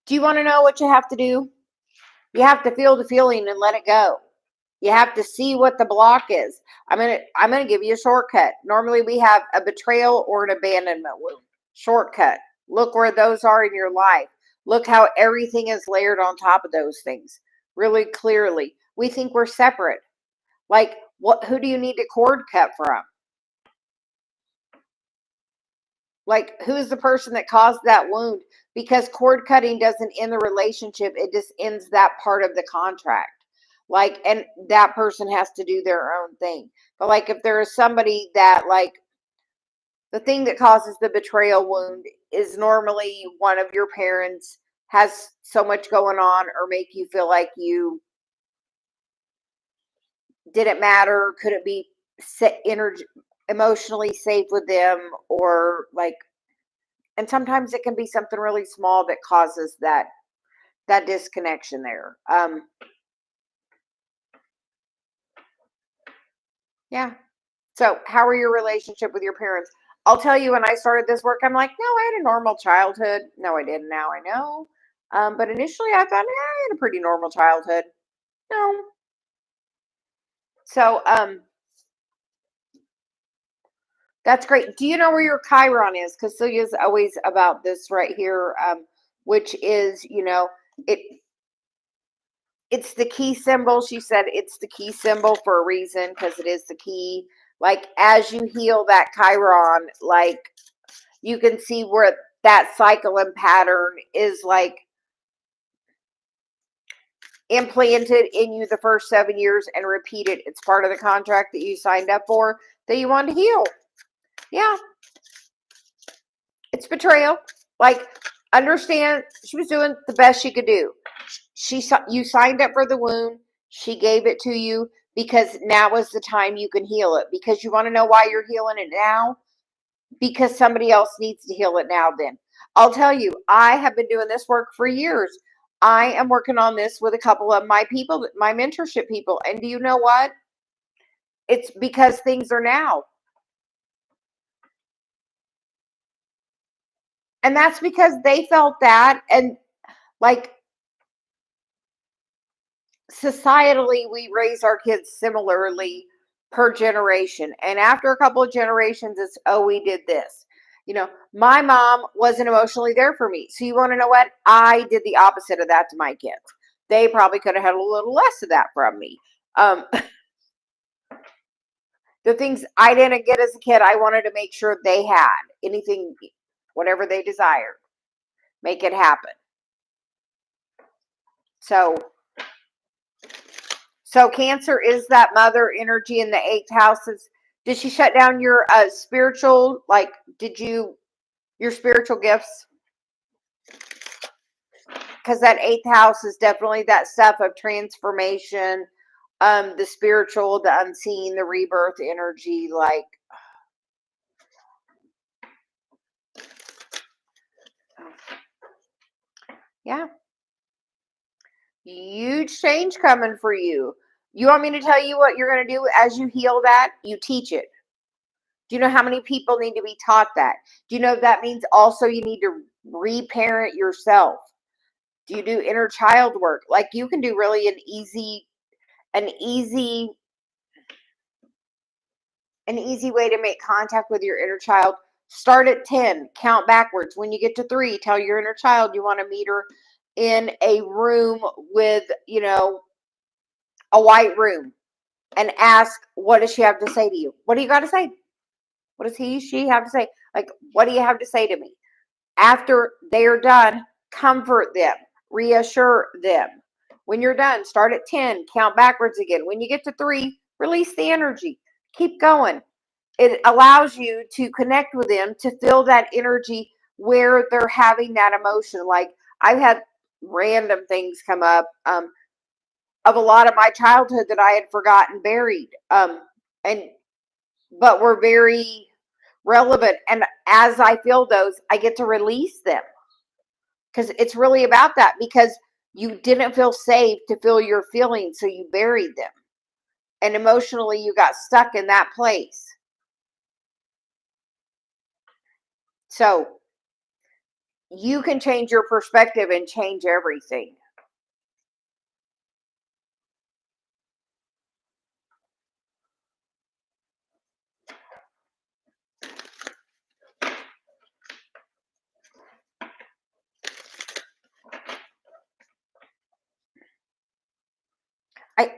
Do you want to know what you have to do? You have to feel the feeling and let it go. You have to see what the block is. I'm gonna give you a shortcut. Normally we have a betrayal or an abandonment wound. Shortcut. Look where those are in your life. Look how everything is layered on top of those things. Really clearly. We think we're separate. Like, who do you need to cord cut from? Like, who's the person that caused that wound? Because cord cutting doesn't end the relationship, it just ends that part of the contract. Like, and that person has to do their own thing. But like, if there is somebody that, like, the thing that causes the betrayal wound is normally one of your parents has so much going on or make you feel like you didn't matter, couldn't be energy emotionally safe with them, or like, and sometimes it can be something really small that causes that disconnection there. Yeah. So how are your relationship with your parents? I'll tell you, when I started this work, I'm like, no, I had a normal childhood. No, I didn't. Now I know. But initially I thought, I had a pretty normal childhood. No. So, that's great. Do you know where your Chiron is? Because Celia's always about this right here, which is, it it's the key symbol. She said it's the key symbol for a reason because it is the key. Like as you heal that Chiron, like you can see where that cycle and pattern is like implanted in you the first 7 years and repeated. It's part of the contract that you signed up for that you want to heal. Yeah. It's betrayal. Like, understand, she was doing the best she could do. You signed up for the wound. She gave it to you because now is the time you can heal it. Because you want to know why you're healing it now? Because somebody else needs to heal it now then. I'll tell you, I have been doing this work for years. I am working on this with a couple of my people, my mentorship people. And do you know what? It's because things are now. And that's because they felt that. And like, societally, we raise our kids similarly per generation. And after a couple of generations, it's, oh, we did this. My mom wasn't emotionally there for me. So you want to know what? I did the opposite of that to my kids. They probably could have had a little less of that from me. The things I didn't get as a kid, I wanted to make sure they had anything, whatever they desired, make it happen. So Cancer is that mother energy in the 8th house. Did she shut down your spiritual, like, your spiritual gifts? Because that 8th house is definitely that stuff of transformation, the spiritual, the unseen, the rebirth energy, like, yeah. Huge change coming for you. You want me to tell you what you're going to do as you heal that? You teach it. Do you know how many people need to be taught that? Do you know that means also you need to reparent yourself? Do you do inner child work? Like you can do really an easy way to make contact with your inner child. Start at 10, count backwards. When you get to 3, tell your inner child you want to meet her in a room with, a white room, and ask, what does she have to say to you? What do you got to say? What does she have to say? Like, what do you have to say to me? After they are done, comfort them, reassure them. When you're done, start at 10, count backwards again. When you get to 3, release the energy. Keep going. It allows you to connect with them, to feel that energy where they're having that emotion. Like, I've had random things come up of a lot of my childhood that I had forgotten buried. But were very relevant. And as I feel those, I get to release them. Because it's really about that, because you didn't feel safe to feel your feelings, so you buried them. And emotionally, you got stuck in that place. So you can change your perspective and change everything.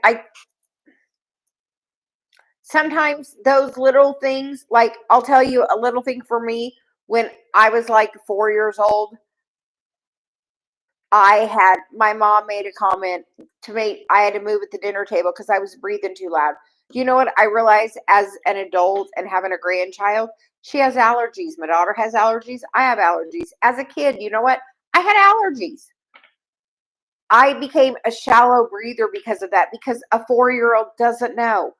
I sometimes those little things, like I'll tell you a little thing for me. When I was like 4 years old, my mom made a comment to me. I had to move at the dinner table because I was breathing too loud. Do you know what I realized as an adult and having a grandchild? She has allergies. My daughter has allergies. I have allergies. As a kid, you know what? I had allergies. I became a shallow breather because of that, because a 4-year-old doesn't know.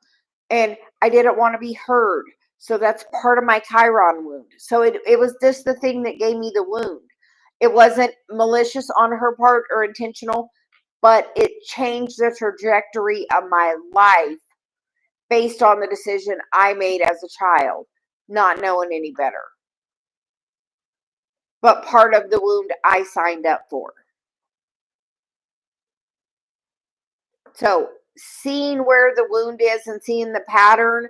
And I didn't want to be heard. So that's part of my Chiron wound. So it was just the thing that gave me the wound. It wasn't malicious on her part or intentional, but it changed the trajectory of my life based on the decision I made as a child, not knowing any better. But part of the wound I signed up for. So seeing where the wound is and seeing the pattern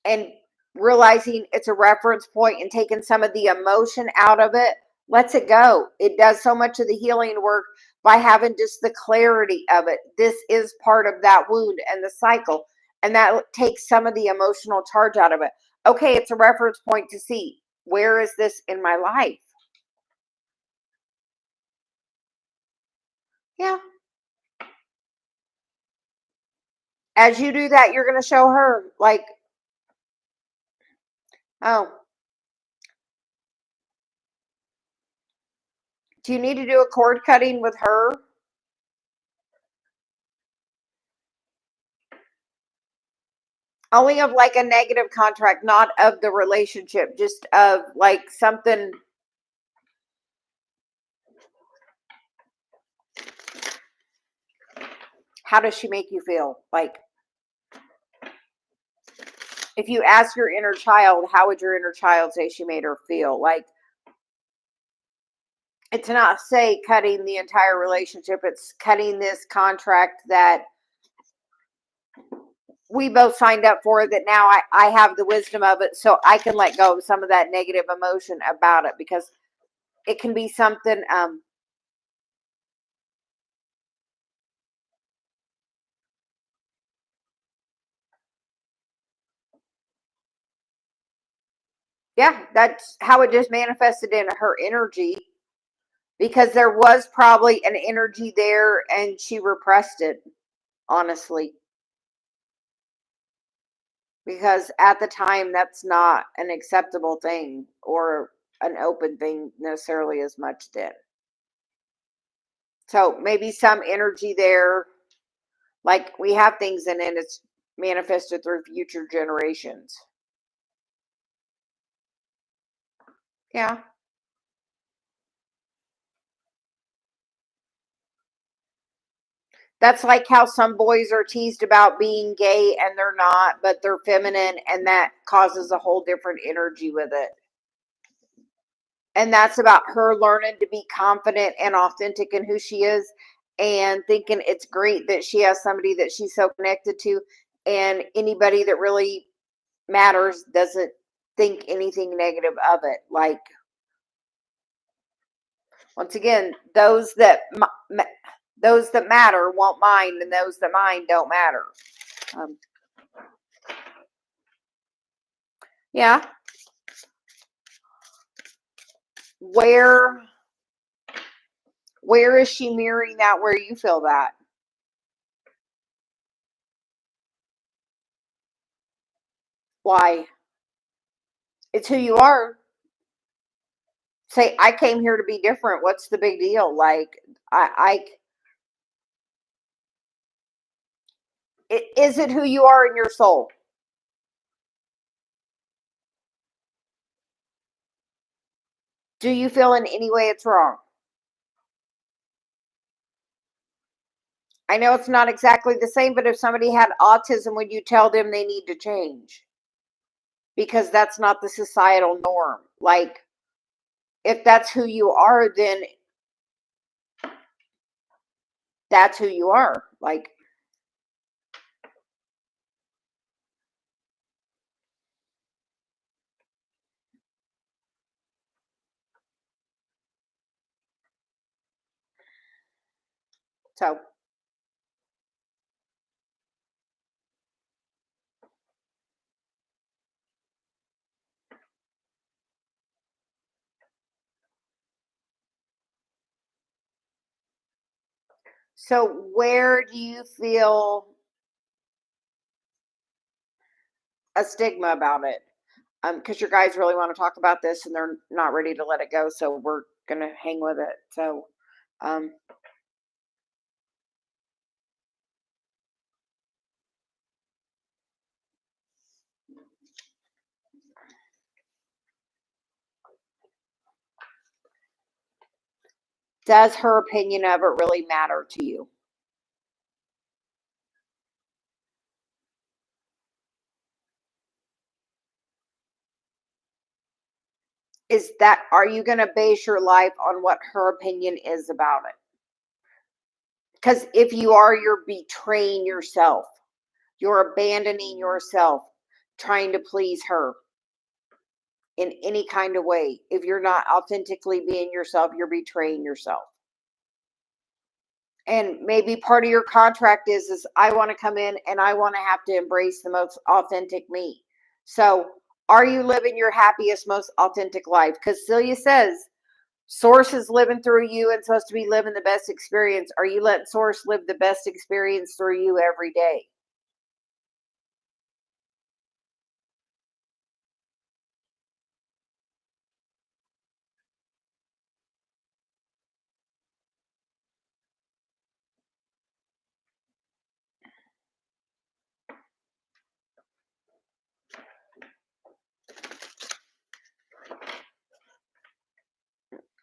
and realizing it's a reference point and taking some of the emotion out of it lets it go. It does so much of the healing work by having just the clarity of it. This is part of that wound and the cycle, and that takes some of the emotional charge out of it. Okay, it's a reference point to see, where is this in my life? Yeah. As you do that, you're going to show her, like, oh, do you need to do a cord cutting with her? Only of like a negative contract, not of the relationship, just of like something. How does she make you feel? Like, if you ask your inner child, how would your inner child say she made her feel? Like, it's not, say, cutting the entire relationship, it's cutting this contract that we both signed up for, that now I have the wisdom of it, so I can let go of some of that negative emotion about it, because it can be something, yeah, that's how it just manifested in her energy, because there was probably an energy there and she repressed it, honestly, because at the time that's not an acceptable thing or an open thing necessarily as much then. So maybe some energy there, like we have things in it, it's manifested through future generations. Yeah. That's like how some boys are teased about being gay and they're not, but they're feminine, and that causes a whole different energy with it. And that's about her learning to be confident and authentic in who she is, and thinking it's great that she has somebody that she's so connected to, and anybody that really matters doesn't think anything negative of it. Like, once again, those that matter won't mind, and those that mind don't matter. Um, yeah. Where is she mirroring that where you feel that? Why? It's who you are. Say, I came here to be different. What's the big deal? Like, is it who you are in your soul? Do you feel in any way it's wrong? I know it's not exactly the same, but if somebody had autism, would you tell them they need to change? Because that's not the societal norm. Like, if that's who you are, then that's who you are. Like, so. So where do you feel a stigma about it? Because your guys really want to talk about this and they're not ready to let it go, so we're gonna hang with it. So, um, does her opinion of it really matter to you? Are you gonna base your life on what her opinion is about it? Because if you are, you're betraying yourself. You're abandoning yourself, trying to please her in any kind of way. If you're not authentically being yourself, you're betraying yourself. And maybe part of your contract is I want to come in and I want to have to embrace the most authentic me. So are you living your happiest, most authentic life? Because Celia says Source is living through you and supposed to be living the best experience. Are you letting Source live the best experience through you every day?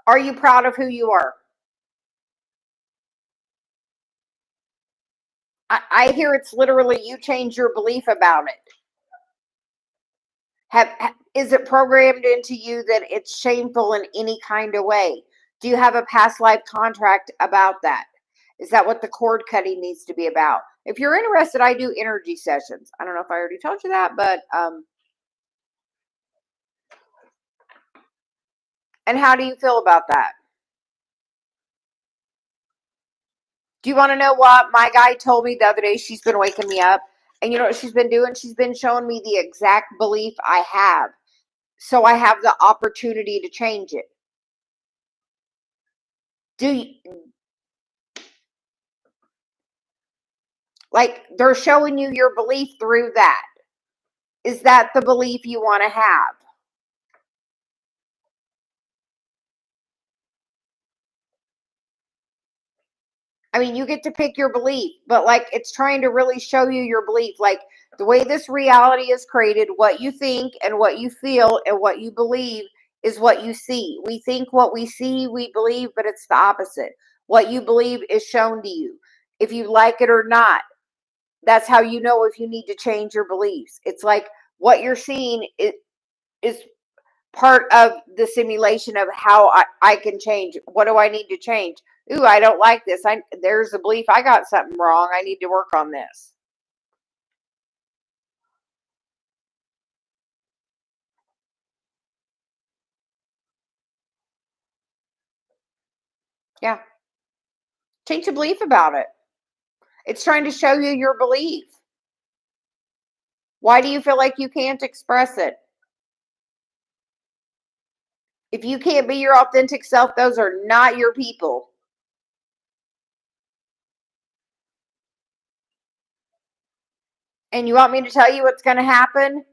Are you proud of who you are? I hear it's literally you change your belief about it. Is it programmed into you that it's shameful in any kind of way? Do you have a past life contract about that? Is that what the cord cutting needs to be about? If you're interested, I do energy sessions. I don't know if I already told you that, but and how do you feel about that? Do you want to know what my guy told me the other day? She's been waking me up. And you know what she's been doing? She's been showing me the exact belief I have. So I have the opportunity to change it. Do you, like they're showing you your belief through that. Is that the belief you want to have? I mean, you get to pick your belief, but like it's trying to really show you your belief. Like the way this reality is created, what you think and what you feel and what you believe is what you see. We think what we see, we believe, but it's the opposite. What you believe is shown to you. If you like it or not, that's how you know if you need to change your beliefs. It's like what you're seeing is part of the simulation of how I can change. What do I need to change? Ooh, I don't like this. There's a belief I got something wrong. I need to work on this. Yeah. Change the belief about it. It's trying to show you your belief. Why do you feel like you can't express it? If you can't be your authentic self, those are not your people. And you want me to tell you what's going to happen?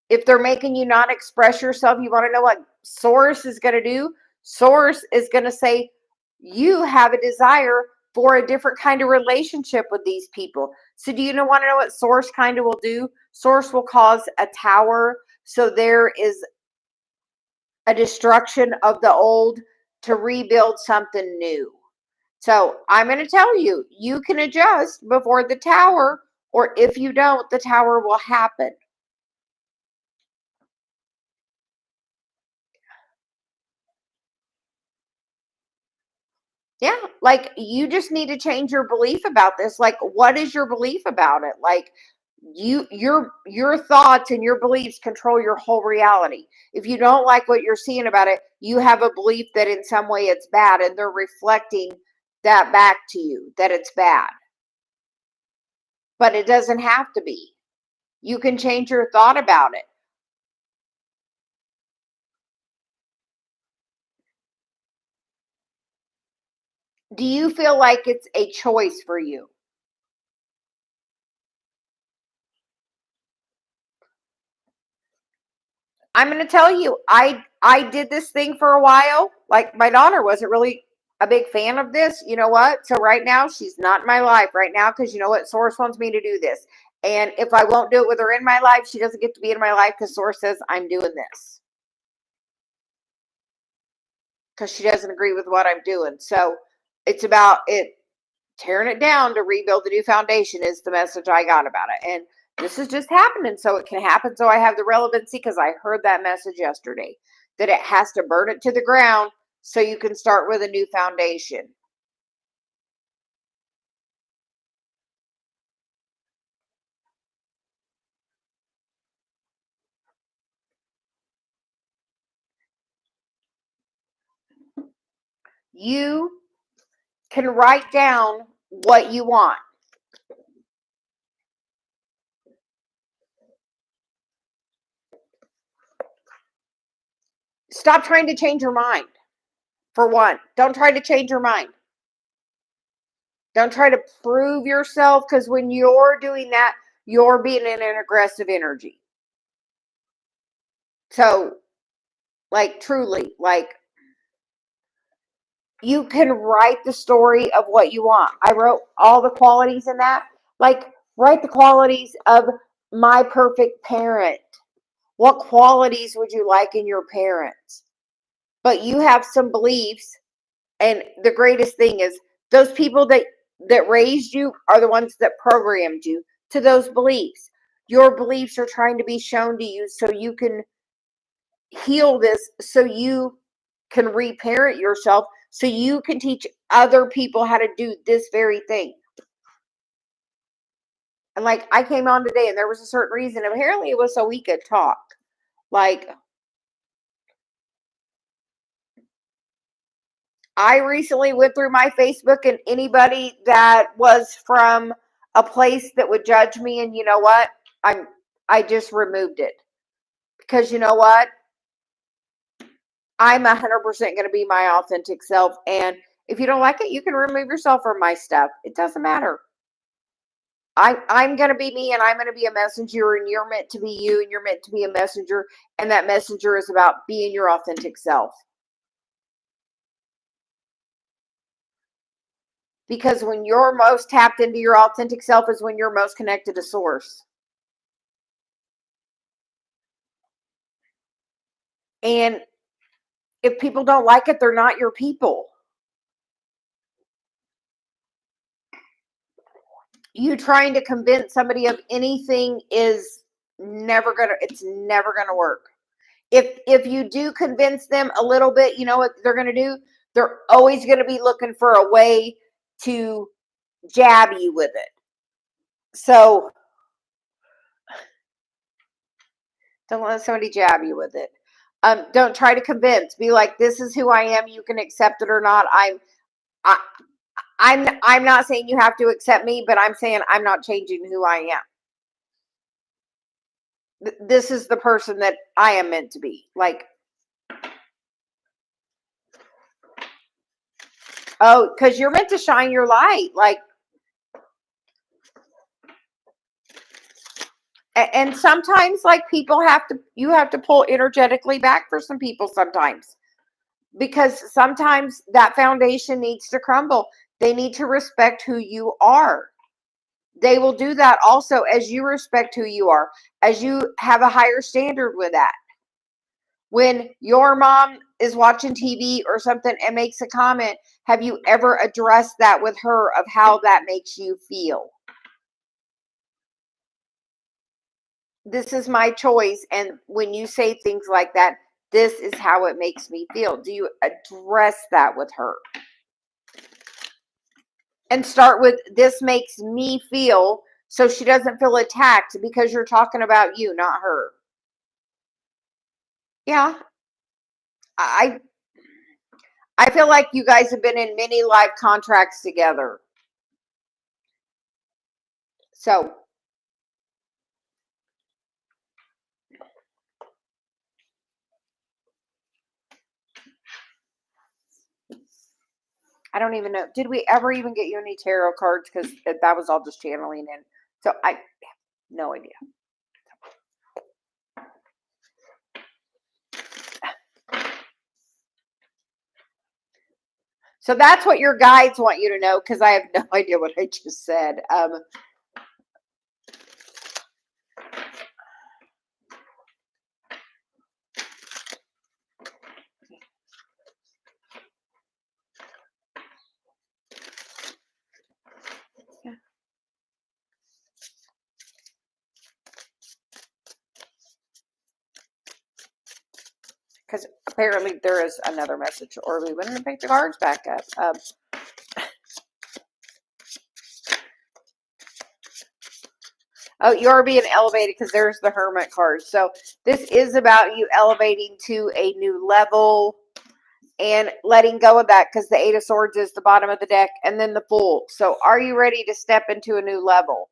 If they're making you not express yourself, you want to know what Source is going to do? Source is going to say, you have a desire for a different kind of relationship with these people. So do you want to know what Source kind of will do? Source will cause a tower. So there is a destruction of the old to rebuild something new. So I'm going to tell you, you can adjust before the tower, or if you don't, the tower will happen. Yeah, like you just need to change your belief about this. Like, what is your belief about it? Like, your thoughts and your beliefs control your whole reality. If you don't like what you're seeing about it, you have a belief that in some way it's bad, and they're reflecting that back to you that it's bad. But it doesn't have to be. You can change your thought about it. Do you feel like it's a choice for you? I'm going to tell you, I did this thing for a while. Like my daughter wasn't really a big fan of this. You know what? So right now she's not in my life right now because you know what? Source wants me to do this. And if I won't do it with her in my life, she doesn't get to be in my life because Source says I'm doing this because she doesn't agree with what I'm doing. So it's about it tearing it down to rebuild the new foundation is the message I got about it. And this is just happening so it can happen. So I have the relevancy because I heard that message yesterday that it has to burn it to the ground so you can start with a new foundation. You can write down what you want. Stop trying to change your mind. For one, don't try to change your mind. Don't try to prove yourself, because when you're doing that, you're being in an aggressive energy. So, like, truly, like, you can write the story of what you want. I wrote all the qualities in that. Like, write the qualities of my perfect parent. What qualities would you like in your parents? But you have some beliefs, and the greatest thing is those people that raised you are the ones that programmed you to those beliefs. Your beliefs are trying to be shown to you so you can heal this, so you can reparent yourself, so you can teach other people how to do this very thing. And like, I came on today and there was a certain reason. Apparently it was so we could talk. Like, I recently went through my Facebook, and anybody that was from a place that would judge me, and you know what? I just removed it. Because you know what? I'm 100% going to be my authentic self. And if you don't like it, you can remove yourself from my stuff. It doesn't matter. I'm going to be me, and I'm going to be a messenger, and you're meant to be you, and you're meant to be a messenger. And that messenger is about being your authentic self. Because when you're most tapped into your authentic self is when you're most connected to source. And if people don't like it, they're not your people. You trying to convince somebody of anything is never gonna work. If you do convince them a little bit, you know what they're gonna do? They're always gonna be looking for a way to jab you with it. So don't let somebody jab you with it. Don't try to convince. Be like, this is who I am. You can accept it or not. I'm not saying you have to accept me, but I'm saying I'm not changing who I am. This is the person that I am meant to be. Like, oh, because you're meant to shine your light. Like, and sometimes, like, you have to pull energetically back for some people sometimes. Because sometimes that foundation needs to crumble. They need to respect who you are. They will do that also as you respect who you are, as you have a higher standard with that. When your mom is watching TV or something and makes a comment, have you ever addressed that with her of how that makes you feel? This is my choice. And when you say things like that, this is how it makes me feel. Do you address that with her? And start with, this makes me feel, so she doesn't feel attacked because you're talking about you, not her. Yeah. I feel like you guys have been in many life contracts together. So I don't even know. Did we ever even get you any tarot cards? Because that was all just channeling in. So I have no idea. So that's what your guides want you to know, because I have no idea what I just said. Because apparently there is another message, or we wouldn't pick the cards back up. Oh, you're being elevated, because there's the Hermit card. So this is about you elevating to a new level. and letting go of that, because the Eight of Swords is the bottom of the deck, and then the Fool. So are you ready to step into a new level?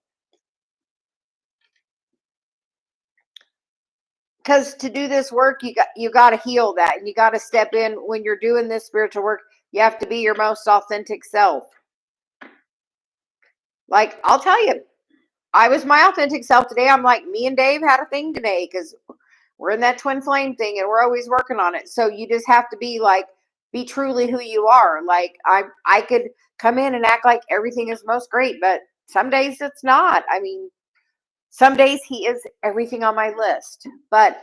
Because to do this work, you got to heal that, and you got to step in. When you're doing this spiritual work, you have to be your most authentic self. Like, I'll tell you, I was my authentic self today. I'm like, me and Dave had a thing today, because we're in that twin flame thing, and we're always working on it. So you just have to be like, be truly who you are. Like, I could come in and act like everything is most great, but some days it's not. I mean, some days he is everything on my list, but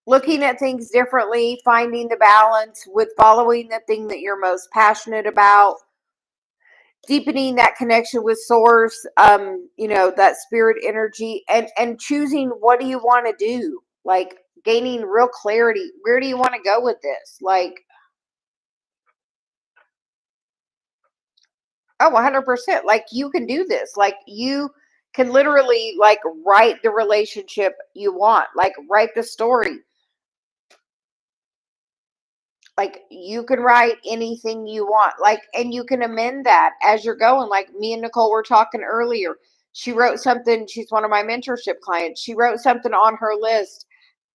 looking at things differently, finding the balance with following the thing that you're most passionate about, deepening that connection with source, you know, that spirit energy, and choosing what do you want to do, like gaining real clarity. Where do you want to go with this? Like, oh, 100%. Like, you can do this. Like, you can literally like write the relationship you want, like write the story. Like, you can write anything you want, like, and you can amend that as you're going. Like, me and Nicole were talking earlier. She wrote something. She's one of my mentorship clients. She wrote something on her list,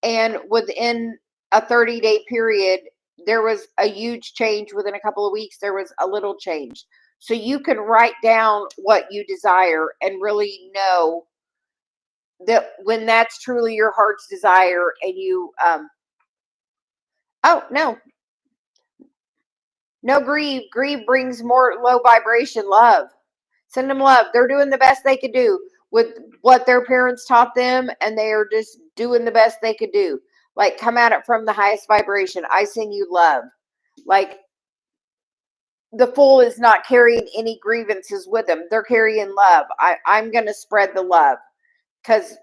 and within a 30-day period, there was a huge change. Within a couple of weeks, there was a little change. So you can write down what you desire and really know that when that's truly your heart's desire. And you oh no, grieve. Grieve brings more low vibration love. Send them love. They're doing the best they could do with what their parents taught them, and they are just doing the best they could do. Like, come at it from the highest vibration. I send you love. Like, the Fool is not carrying any grievances with them. They're carrying love. I'm going to spread the love, because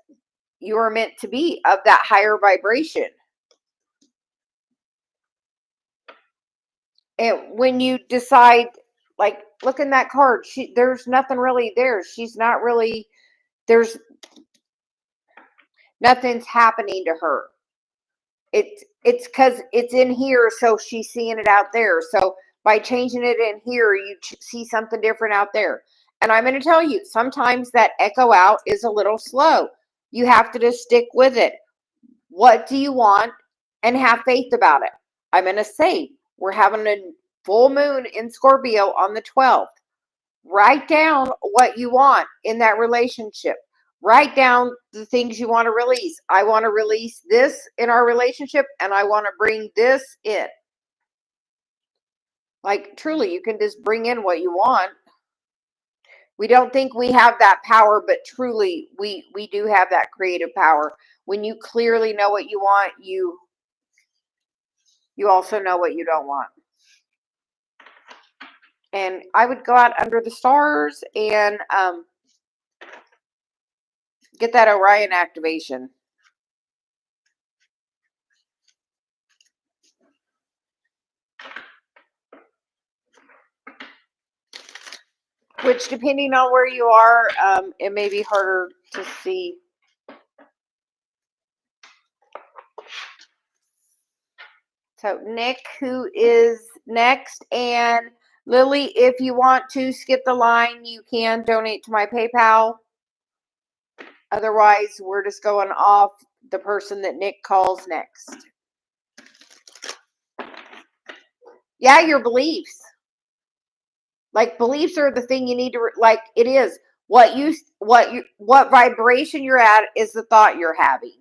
you are meant to be of that higher vibration. And when you decide, like, look in that card, there's nothing really there. She's not really, there's nothing's happening to her. It's because it's in here, so she's seeing it out there. So by changing it in here, you see something different out there. And I'm going to tell you, sometimes that echo out is a little slow. You have to just stick with it. What do you want? And have faith about it. I'm going to say, we're having a full moon in Scorpio on the 12th. Write down what you want in that relationship. Write down the things you want to release. I want to release this in our relationship, and I want to bring this in. Like, truly, you can just bring in what you want. We don't think we have that power, but truly, we do have that creative power. When you clearly know what you want, you also know what you don't want. And I would go out under the stars and get that Orion activation. Which, depending on where you are, it may be harder to see. So Nick, who is next, and Lily, if you want to skip the line, you can donate to my PayPal. Otherwise, we're just going off the person that Nick calls next. Yeah, your beliefs. Like, beliefs are the thing you need to, like, it is. What vibration you're at is the thought you're having.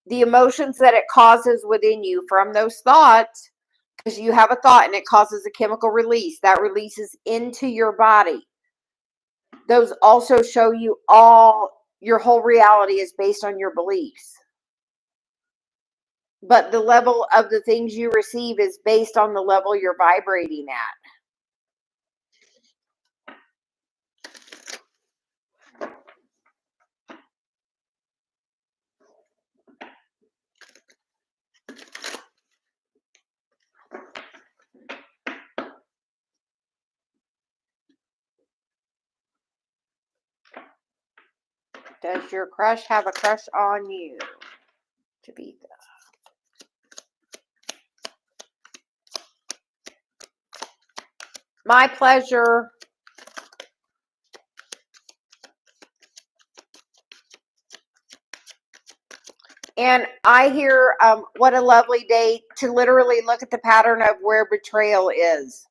The emotions that it causes within you from those thoughts, because you have a thought and it causes a chemical release that releases into your body. Those also show you your whole reality is based on your beliefs. But the level of the things you receive is based on the level you're vibrating at. Does your crush have a crush on you? To be My pleasure. And I hear what a lovely day to literally look at the pattern of where betrayal is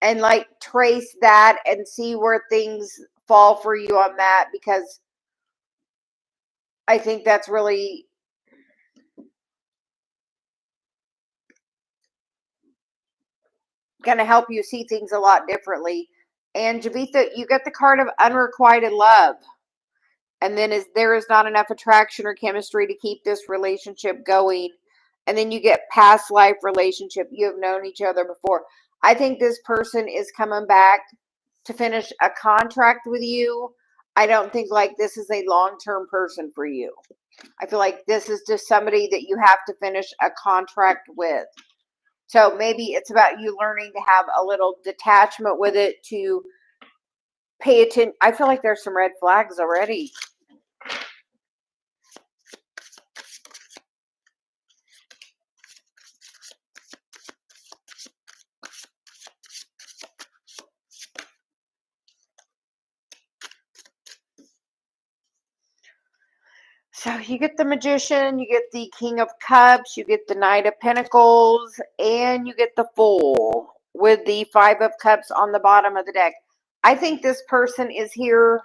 and like trace that and see where things fall for you on that, because I think that's really going to help you see things a lot differently. And Javitha, you get the card of unrequited love. And then there is not enough attraction or chemistry to keep this relationship going. And then you get past life relationship. You have known each other before. I think this person is coming back to finish a contract with you. I don't think like this is a long-term person for you. I feel like this is just somebody that you have to finish a contract with. So maybe it's about you learning to have a little detachment with it, to pay attention. I feel like there's some red flags already. So you get the Magician, you get the King of Cups, you get the Knight of Pentacles, and you get the Fool with the Five of Cups on the bottom of the deck. I think this person is here.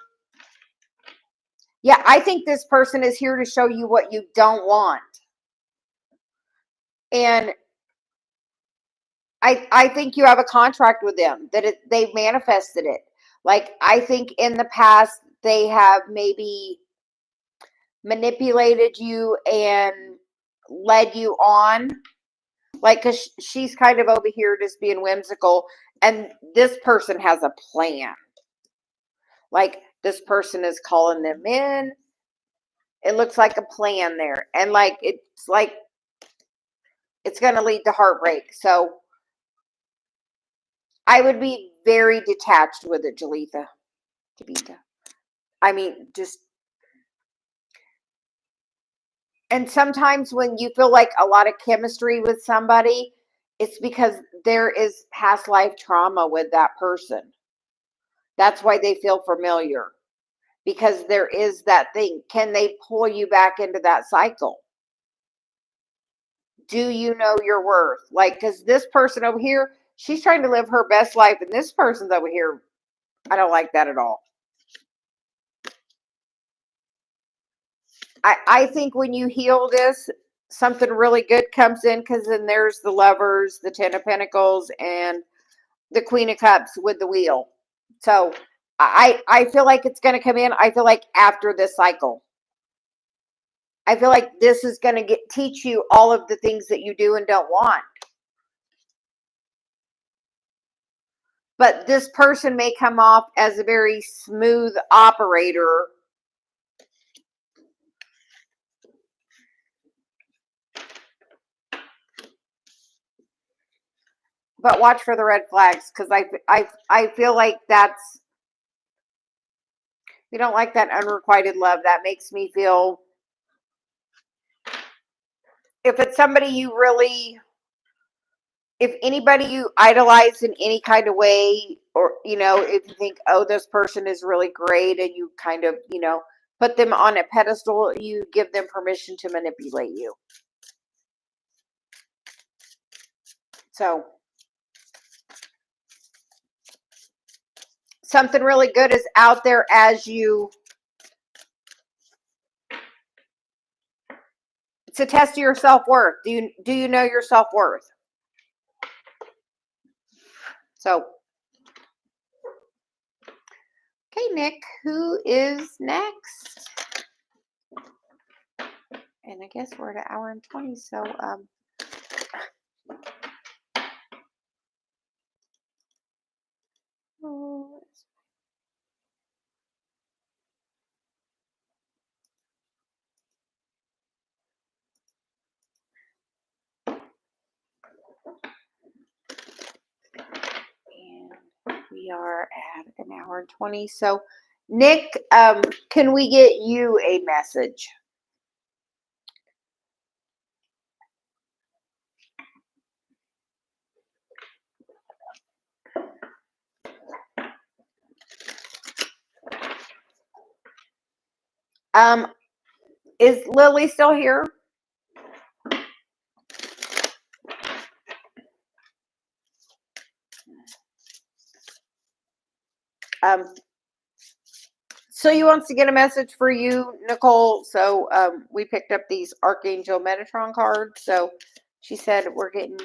Yeah, I think this person is here to show you what you don't want. And I think you have a contract with them, that they've manifested it. Like, I think in the past they have maybe manipulated you and led you on, like, because she's kind of over here just being whimsical, and this person has a plan. Like, this person is calling them in. It looks like a plan there, and like it's going to lead to heartbreak. So I would be very detached with it, Jalita. I mean, just. And sometimes when you feel like a lot of chemistry with somebody, it's because there is past life trauma with that person. That's why they feel familiar, because there is that thing. Can they pull you back into that cycle? Do you know your worth? Like, because this person over here, she's trying to live her best life, and this person's over here, I don't like that at all. I think when you heal this, something really good comes in, because then there's the Lovers, the Ten of Pentacles, and the Queen of Cups with the Wheel. So I feel like it's going to come in. I feel like after this cycle. I feel like this is going to teach you all of the things that you do and don't want. But this person may come off as a very smooth operator. But watch for the red flags, because I feel like that's, we don't like that unrequited love. That makes me feel, if it's somebody you really, if anybody you idolize in any kind of way, or, if you think, oh, this person is really great, and you kind of, put them on a pedestal, you give them permission to manipulate you. So something really good is out there as you. It's a test of your self-worth. Do you know your self-worth? So, okay, Nick, who is next? And I guess we're at 1 hour and 20, so and we are at 1 hour and 20. So, Nick, can we get you a message? Is Lily still here? Celia wants to get a message for you, Nicole. So we picked up these Archangel Metatron cards. So she said we're getting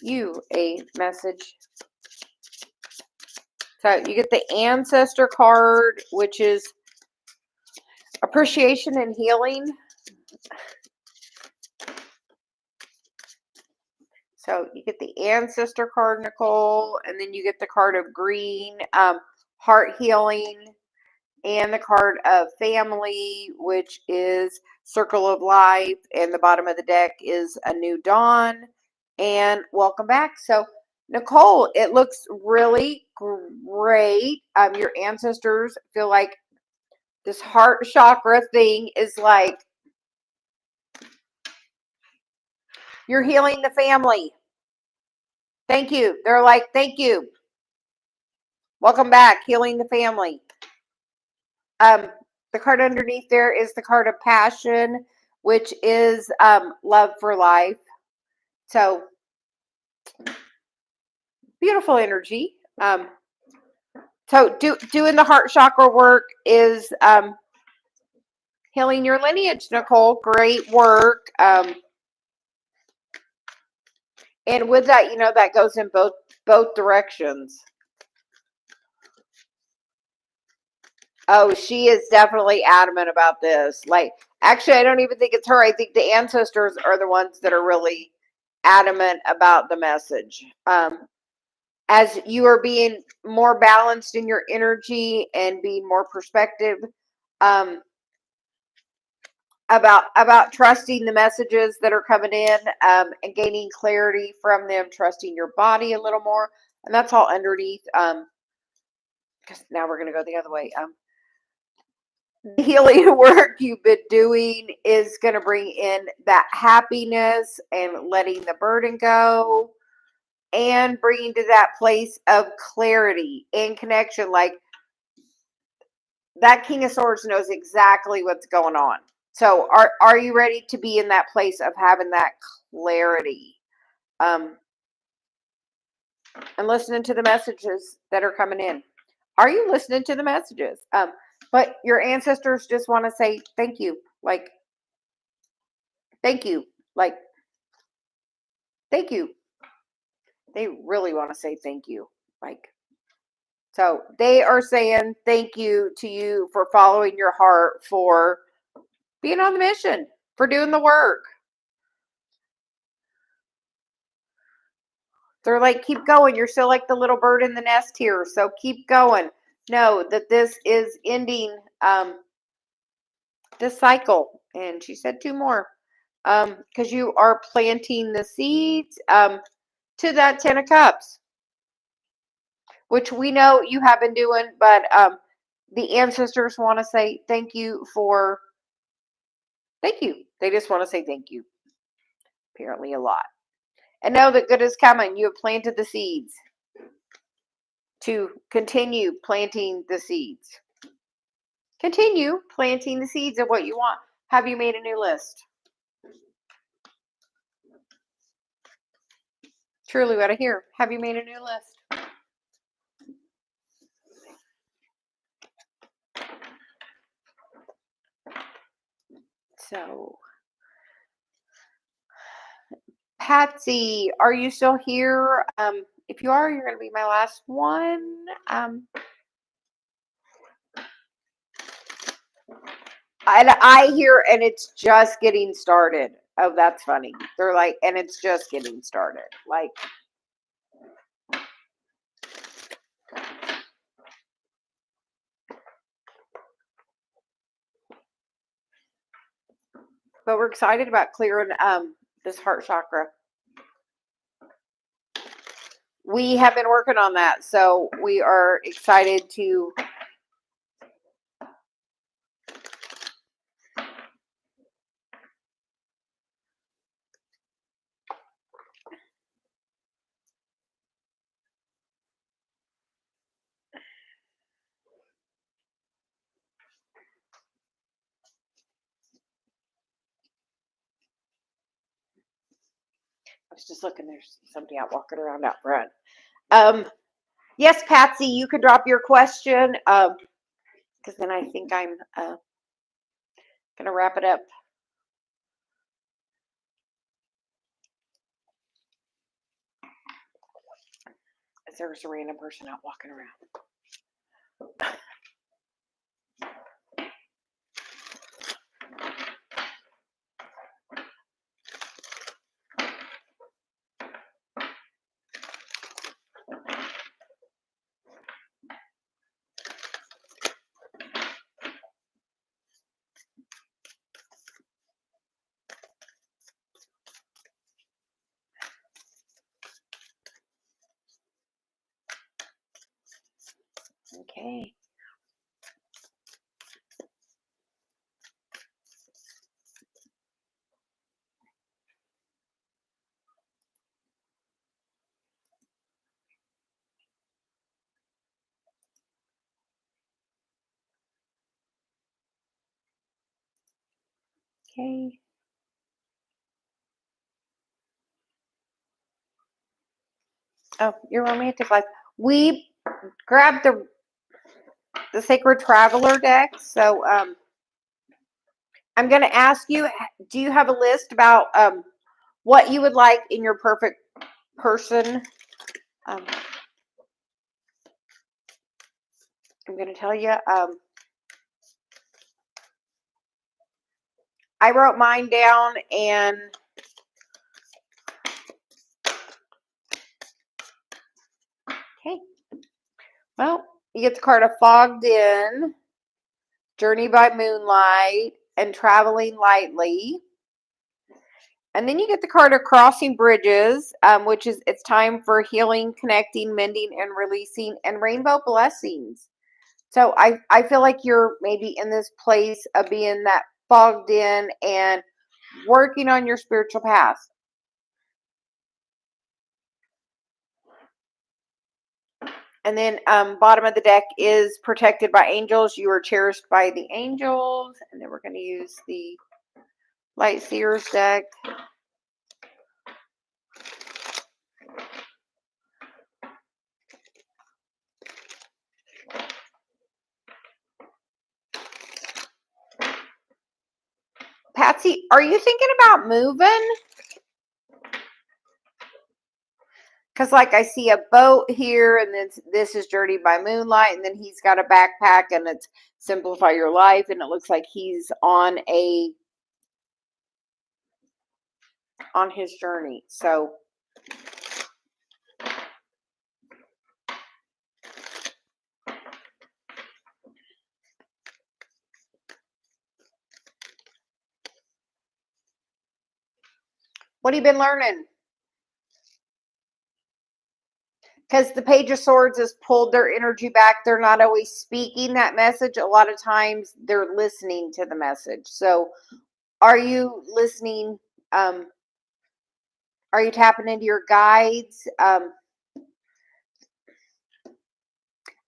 you a message. So you get the Ancestor card, which is appreciation and healing. So you get the Ancestor card, Nicole, and then you get the card of green, heart healing, and the card of family, which is circle of life, and the bottom of the deck is a new dawn, and welcome back. So Nicole, it looks really great. Your ancestors feel like this heart chakra thing is like you're healing the family. Thank you. They're like, thank you. Welcome back, healing the family. The card underneath there is the card of passion, which is love for life. So beautiful energy. So doing the heart chakra work is healing your lineage, Nicole. Great work. And with that, you know, that goes in both directions. Oh, she is definitely adamant about this. Like, actually, I don't even think it's her. I think the ancestors are the ones that are really adamant about the message. As you are being more balanced in your energy and being more perspective, about trusting the messages that are coming in, and gaining clarity from them, trusting your body a little more, and that's all underneath. Because now we're going to go the other way. The healing work you've been doing is going to bring in that happiness and letting the burden go, and bringing to that place of clarity and connection. Like, that King of Swords knows exactly what's going on. So are you ready to be in that place of having that clarity? And listening to the messages that are coming in. Are you listening to the messages? But your ancestors just want to say thank you. Like, thank you. Like, thank you. They really want to say thank you. Like, so they are saying thank you to you for following your heart, for being on the mission, for doing the work. They're like, keep going. You're still like the little bird in the nest here. So keep going. Know that this is ending this cycle. And she said two more. Because you are planting the seeds to that 10 of Cups, which we know you have been doing, but the ancestors want to say thank you. They just want to say thank you. Apparently a lot. And know that good is coming. You have planted the seeds to continue planting the seeds. Continue planting the seeds of what you want. Have you made a new list? Truly what I hear. Have you made a new list? So, Patsy, are you still here? If you are, you're going to be my last one. And I hear, and it's just getting started. Oh, that's funny. They're like, and it's just getting started. Like, but we're excited about clearing this heart chakra. We have been working on that, so we are excited to was just looking, there's somebody out walking around out front. Yes, Patsy, you could drop your question, because then I think I'm gonna wrap it up. There's a random person out walking around. Okay. Okay. Oh, your romantic life. We grabbed the Sacred Traveler deck. So I'm going to ask you, do you have a list about what you would like in your perfect person? I'm going to tell you. I wrote mine down, and okay. Well, you get the card of Fogged In, Journey by Moonlight, and Traveling Lightly. And then you get the card of Crossing Bridges, which is it's time for healing, connecting, mending, and releasing, and Rainbow Blessings. So I feel like you're maybe in this place of being that fogged in and working on your spiritual path. And then bottom of the deck is protected by angels. You are cherished by the angels. And then we're going to use the Light Seers deck. Patsy, are you thinking about moving? Because, like, I see a boat here, and then this is Journey by Moonlight, and then he's got a backpack, and it's Simplify Your Life, and it looks like he's on his journey. So, what have you been learning? Because the Page of Swords has pulled their energy back. They're not always speaking that message. A lot of times they're listening to the message. So are you listening? Are you tapping into your guides?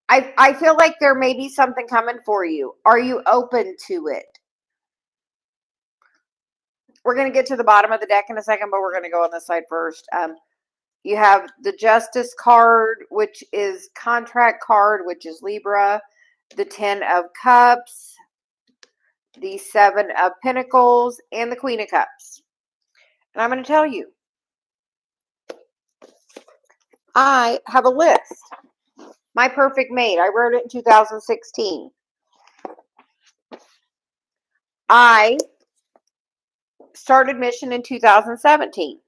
I feel like there may be something coming for you. Are you open to it? We're going to get to the bottom of the deck in a second, but we're going to go on this side first. You have the Justice card, which is contract card, which is Libra, the 10 of Cups, the 7 of Pentacles, and the Queen of Cups. And I'm going to tell you, I have a list. My Perfect Mate. I wrote it in 2016. I started Mission in 2017.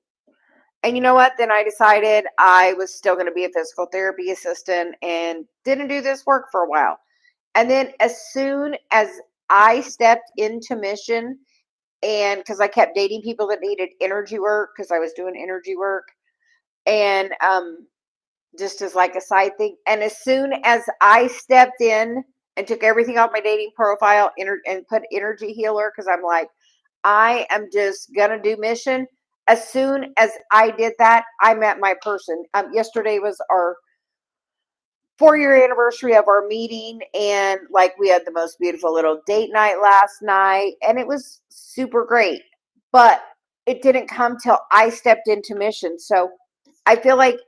And you know what? Then I decided I was still going to be a physical therapy assistant and didn't do this work for a while. And then as soon as I stepped into Mission, and because I kept dating people that needed energy work, because I was doing energy work, and just as like a side thing. And as soon as I stepped in and took everything off my dating profile and put energy healer, because I'm like, I am just going to do Mission. As soon as I did that, I met my person. Yesterday was our 4-year anniversary of our meeting, and like we had the most beautiful little date night last night, and it was super great. But it didn't come till I stepped into mission. So I feel like,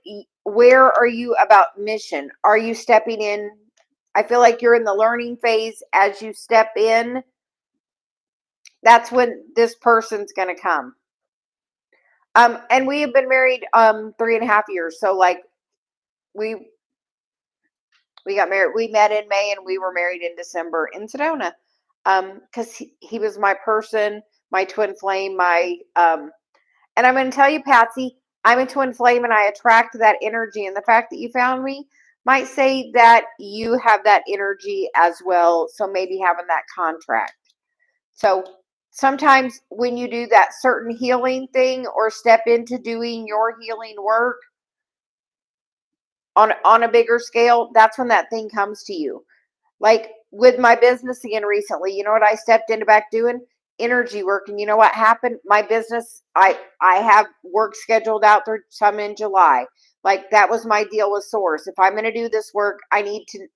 where are you about mission? Are you stepping in? I feel like you're in the learning phase. As you step in, that's when this person's going to come. And we have been married 3.5 years. So like we got married. We met in May and we were married in December in Sedona. Because he was my person, my twin flame, my and I'm going to tell you, Patsy, I'm a twin flame and I attract that energy. And the fact that you found me might say that you have that energy as well. So maybe having that contract. So sometimes when you do that certain healing thing or step into doing your healing work on a bigger scale, that's when that thing comes to you. Like with my business again recently, you know what I stepped into back doing? Energy work. And you know what happened? My business, I have work scheduled out through some in July. Like that was my deal with Source. If I'm going to do this work, I need to,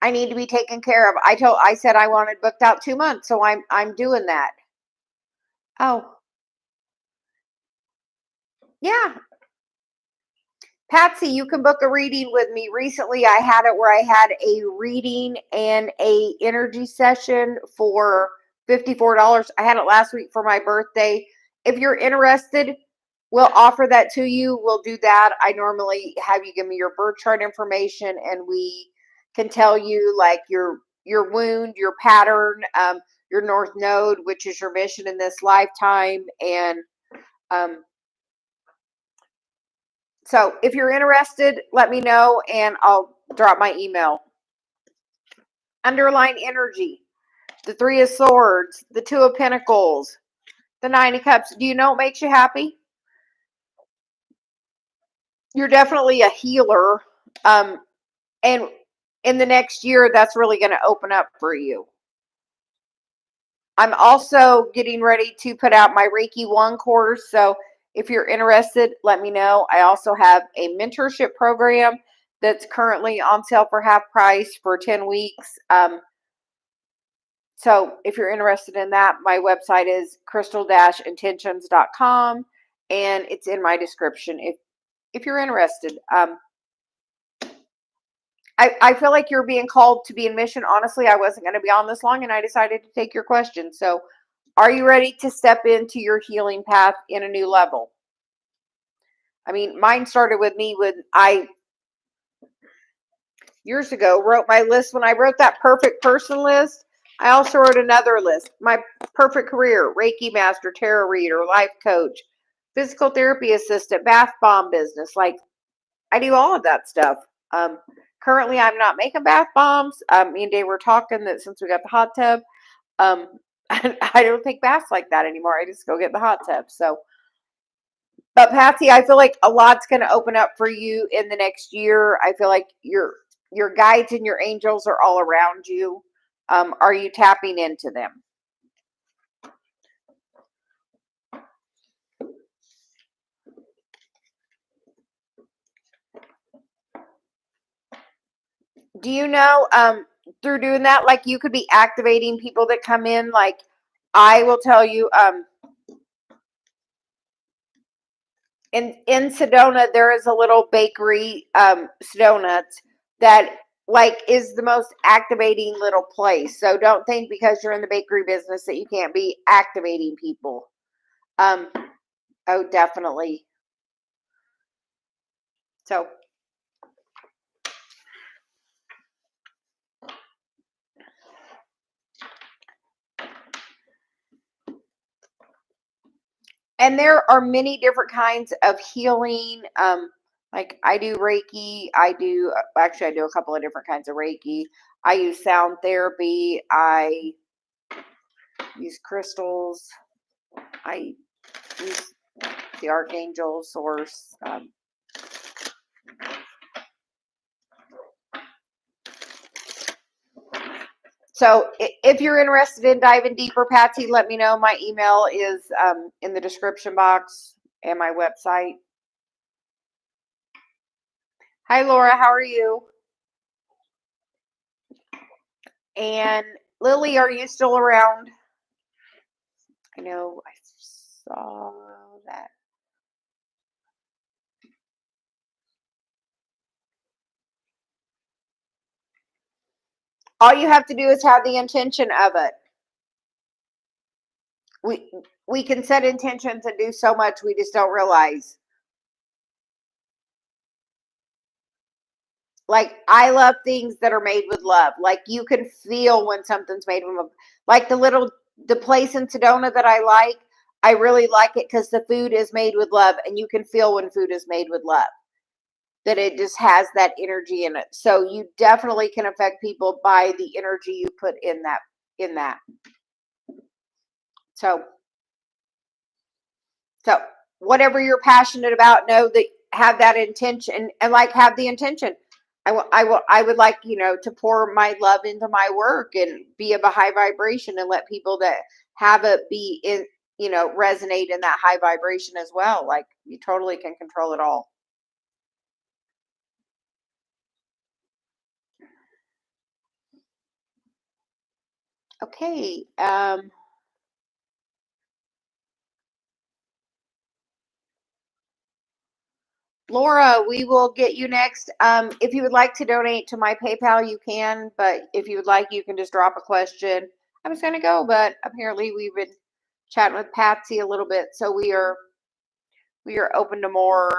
I need to be taken care of. I said I wanted booked out 2 months, so I'm doing that. Oh, yeah. Patsy, you can book a reading with me. Recently, I had it where I had a reading and a energy session for $54. I had it last week for my birthday. If you're interested, we'll offer that to you. We'll do that. I normally have you give me your birth chart information, and we can tell you like your wound, your pattern, your north node, which is your mission in this lifetime, and so if you're interested, let me know and I'll drop my email. Underline energy, the Three of Swords, the Two of Pentacles, the Nine of Cups. Do you know what makes you happy? You're definitely a healer. And in the next year, that's really going to open up for you. I'm also getting ready to put out my Reiki 1 course. So if you're interested, let me know. I also have a mentorship program that's currently on sale for half price for 10 weeks. So if you're interested in that, my website is crystal-intentions.com and it's in my description if you're interested. I feel like you're being called to be in mission. Honestly, I wasn't going to be on this long and I decided to take your question. So are you ready to step into your healing path in a new level? I mean, mine started with me when I, years ago, wrote my list. When I wrote that perfect person list, I also wrote another list. My perfect career: Reiki master, tarot reader, life coach, physical therapy assistant, bath bomb business. Like, I do all of that stuff. Currently, I'm not making bath bombs. Me and Dave were talking that since we got the hot tub, I don't take baths like that anymore. I just go get the hot tub. So, but Patsy, I feel like a lot's going to open up for you in the next year. I feel like your guides and your angels are all around you. Are you tapping into them? Do you know, through doing that, like you could be activating people that come in? Like I will tell you, in Sedona, there is a little bakery, Sedona, that like is the most activating little place. So don't think because you're in the bakery business that you can't be activating people. Oh, definitely. So and there are many different kinds of healing. Like I do Reiki. I do a couple of different kinds of Reiki. I use sound therapy. I use crystals. I use the Archangel Source. So if you're interested in diving deeper, Patsy, let me know. My email is in the description box and my website. Hi, Laura. How are you? And Lily, are you still around? I know I saw that. All you have to do is have the intention of it. We can set intentions and do so much, we just don't realize. Like, I love things that are made with love. Like, you can feel when something's made with love. Like the place in Sedona that I really like it because the food is made with love, and you can feel when food is made with love, that it just has that energy in it. So you definitely can affect people by the energy you put in that. So whatever you're passionate about, know that, have that intention, and like, have the intention. I would like, to pour my love into my work and be of a high vibration, and let people that have it be in, resonate in that high vibration as well. Like, you totally can control it all. Okay. Laura, we will get you next. If you would like to donate to my PayPal, you can, but if you would like, you can just drop a question. I was going to go, but apparently we've been chatting with Patsy a little bit, so we are open to more.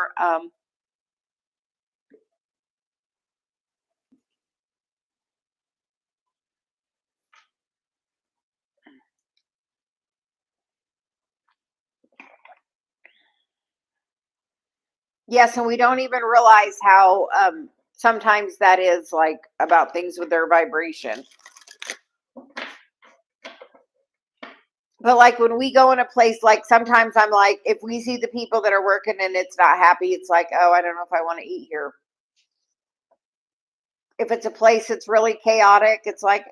Yes, and we don't even realize how sometimes that is, like, about things with their vibration. But like, when we go in a place, like, sometimes I'm like, if we see the people that are working and it's not happy, it's like, oh, I don't know if I want to eat here. If it's a place that's really chaotic, it's like,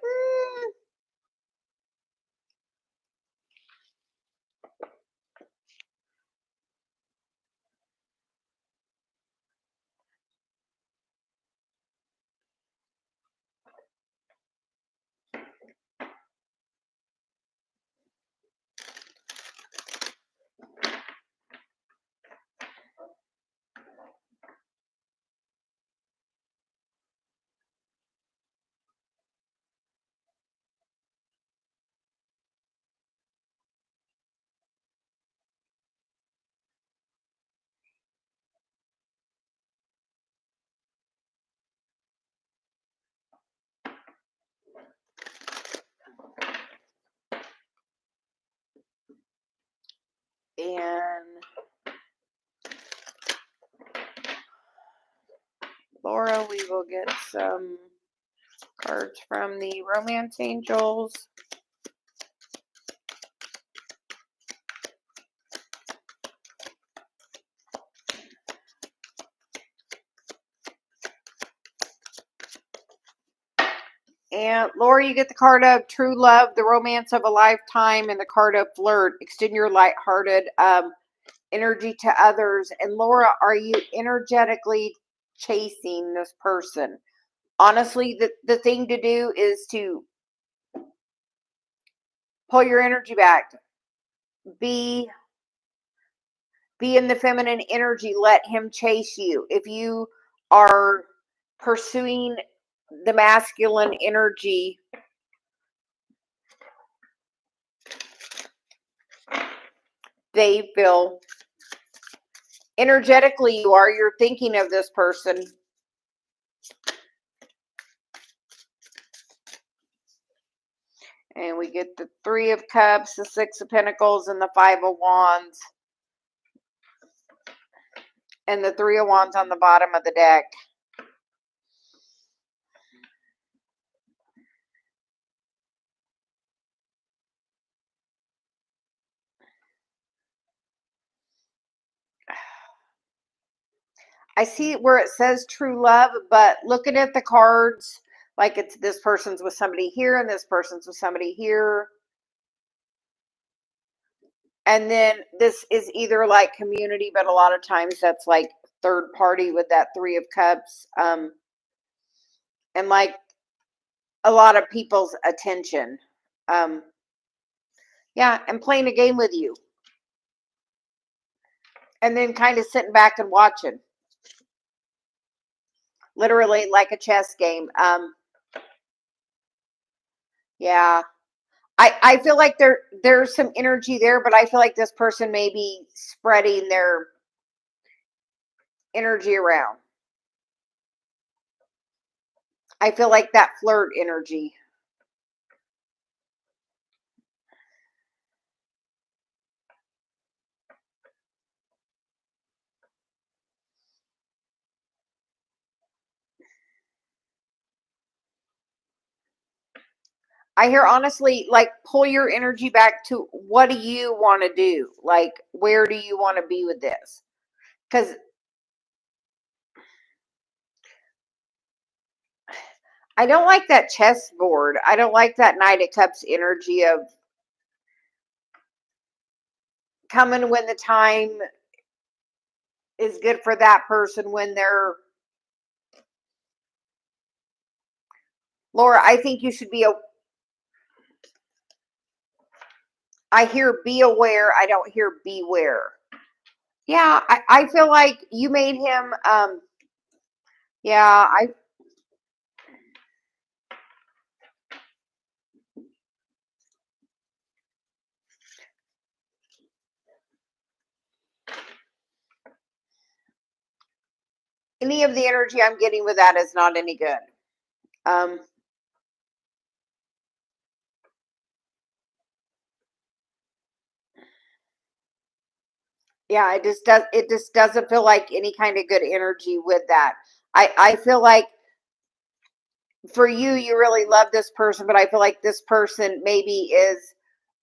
and Laura, we will get some cards from the Romance Angels. And Laura, you get the card of True Love, the Romance of a Lifetime, and the card of Flirt. Extend your lighthearted energy to others. And Laura, are you energetically chasing this person? Honestly, the thing to do is to pull your energy back. Be in the feminine energy. Let him chase you. If you are pursuing the masculine energy, they feel energetically you're thinking of this person. And we get the Three of Cups, the Six of Pentacles, and the Five of Wands. And the Three of Wands on the bottom of the deck. I see where it says true love, but looking at the cards, like, it's this person's with somebody here and this person's with somebody here. And then this is either like community, but a lot of times that's like third party with that Three of Cups. And like a lot of people's attention. Yeah, and playing a game with you. And then kind of sitting back and watching. Literally like a chess game. Yeah. I feel like there's some energy there, but I feel like this person may be spreading their energy around. I feel like that flirt energy. I hear honestly, like, pull your energy back to what do you want to do? Like, where do you want to be with this? Because I don't like that chessboard. I don't like that Knight of Cups energy of coming when the time is good for that person when they're Laura, I think you should be I hear be aware, I don't hear beware. Yeah, I feel like you made him yeah, I any of the energy I'm getting with that is not any good. Um yeah, it just doesn't feel like any kind of good energy with that. I feel like for you, you really love this person, but I feel like this person maybe is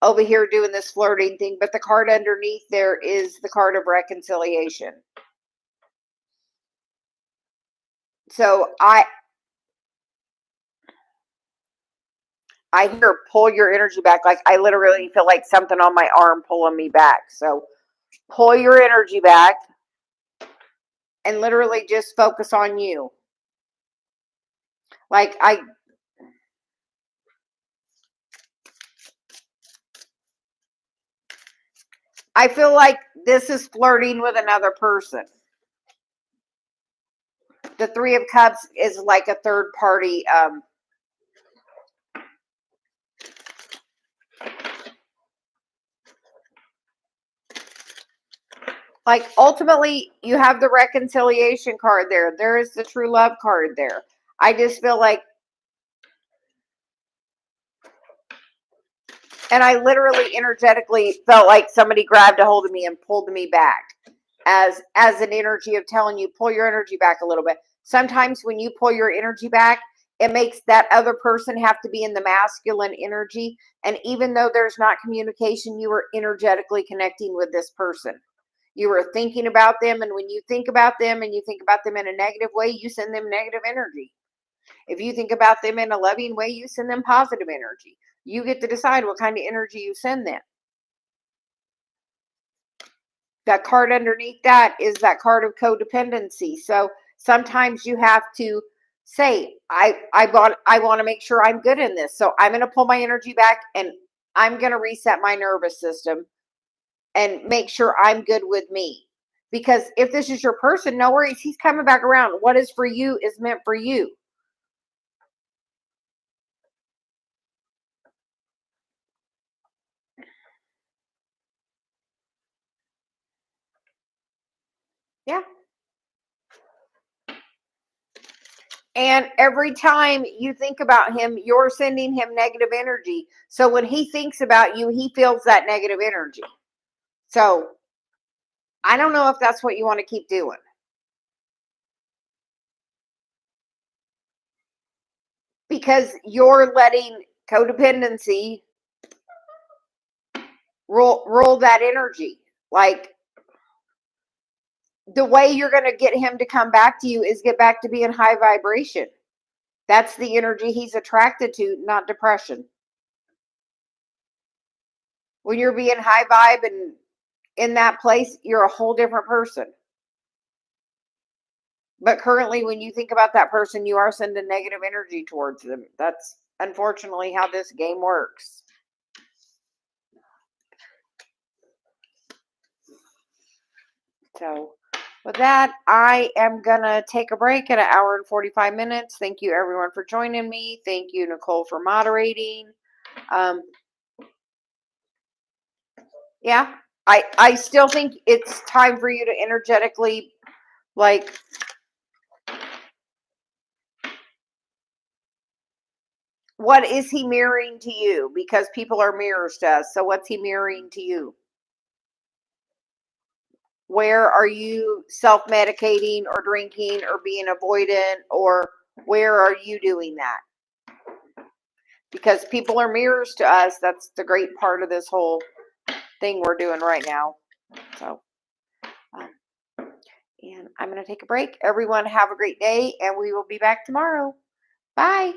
over here doing this flirting thing, but the card underneath there is the card of reconciliation. So I hear pull your energy back. Like I literally feel like something on my arm pulling me back. So pull your energy back and literally just focus on you. Like I feel like this is flirting with another person. The Three of Cups is like a third party. Like ultimately, you have the reconciliation card there. There is the true love card there. I just feel like, and I literally energetically felt like somebody grabbed a hold of me and pulled me back as an energy of telling you pull your energy back a little bit. Sometimes when you pull your energy back, it makes that other person have to be in the masculine energy. And even though there's not communication, you are energetically connecting with this person. You were thinking about them, and when you think about them and you think about them in a negative way, you send them negative energy. If you think about them in a loving way, you send them positive energy. You get to decide what kind of energy you send them. That card underneath that is that card of codependency. So sometimes you have to say, I want to make sure I'm good in this. So I'm going to pull my energy back and I'm going to reset my nervous system and make sure I'm good with me. Because if this is your person, no worries, he's coming back around. What is for you is meant for you. Yeah. And every time you think about him, you're sending him negative energy. So when he thinks about you, he feels that negative energy. So I don't know if that's what you want to keep doing because you're letting codependency roll that energy. Like the way you're going to get him to come back to you is get back to being high vibration. That's the energy he's attracted to, not depression. When you're being high vibe and in that place, you're a whole different person. But currently, when you think about that person, you are sending negative energy towards them. That's unfortunately how this game works. So with that, I am going to take a break at 1 hour and 45 minutes. Thank you, everyone, for joining me. Thank you, Nicole, for moderating. Yeah, I still think it's time for you to energetically, like, what is he mirroring to you? Because people are mirrors to us. So what's he mirroring to you? Where are you self-medicating or drinking or being avoidant, or where are you doing that? Because people are mirrors to us. That's the great part of this whole thing we're doing right now. So, and I'm going to take a break. Everyone have a great day, and we will be back tomorrow. Bye.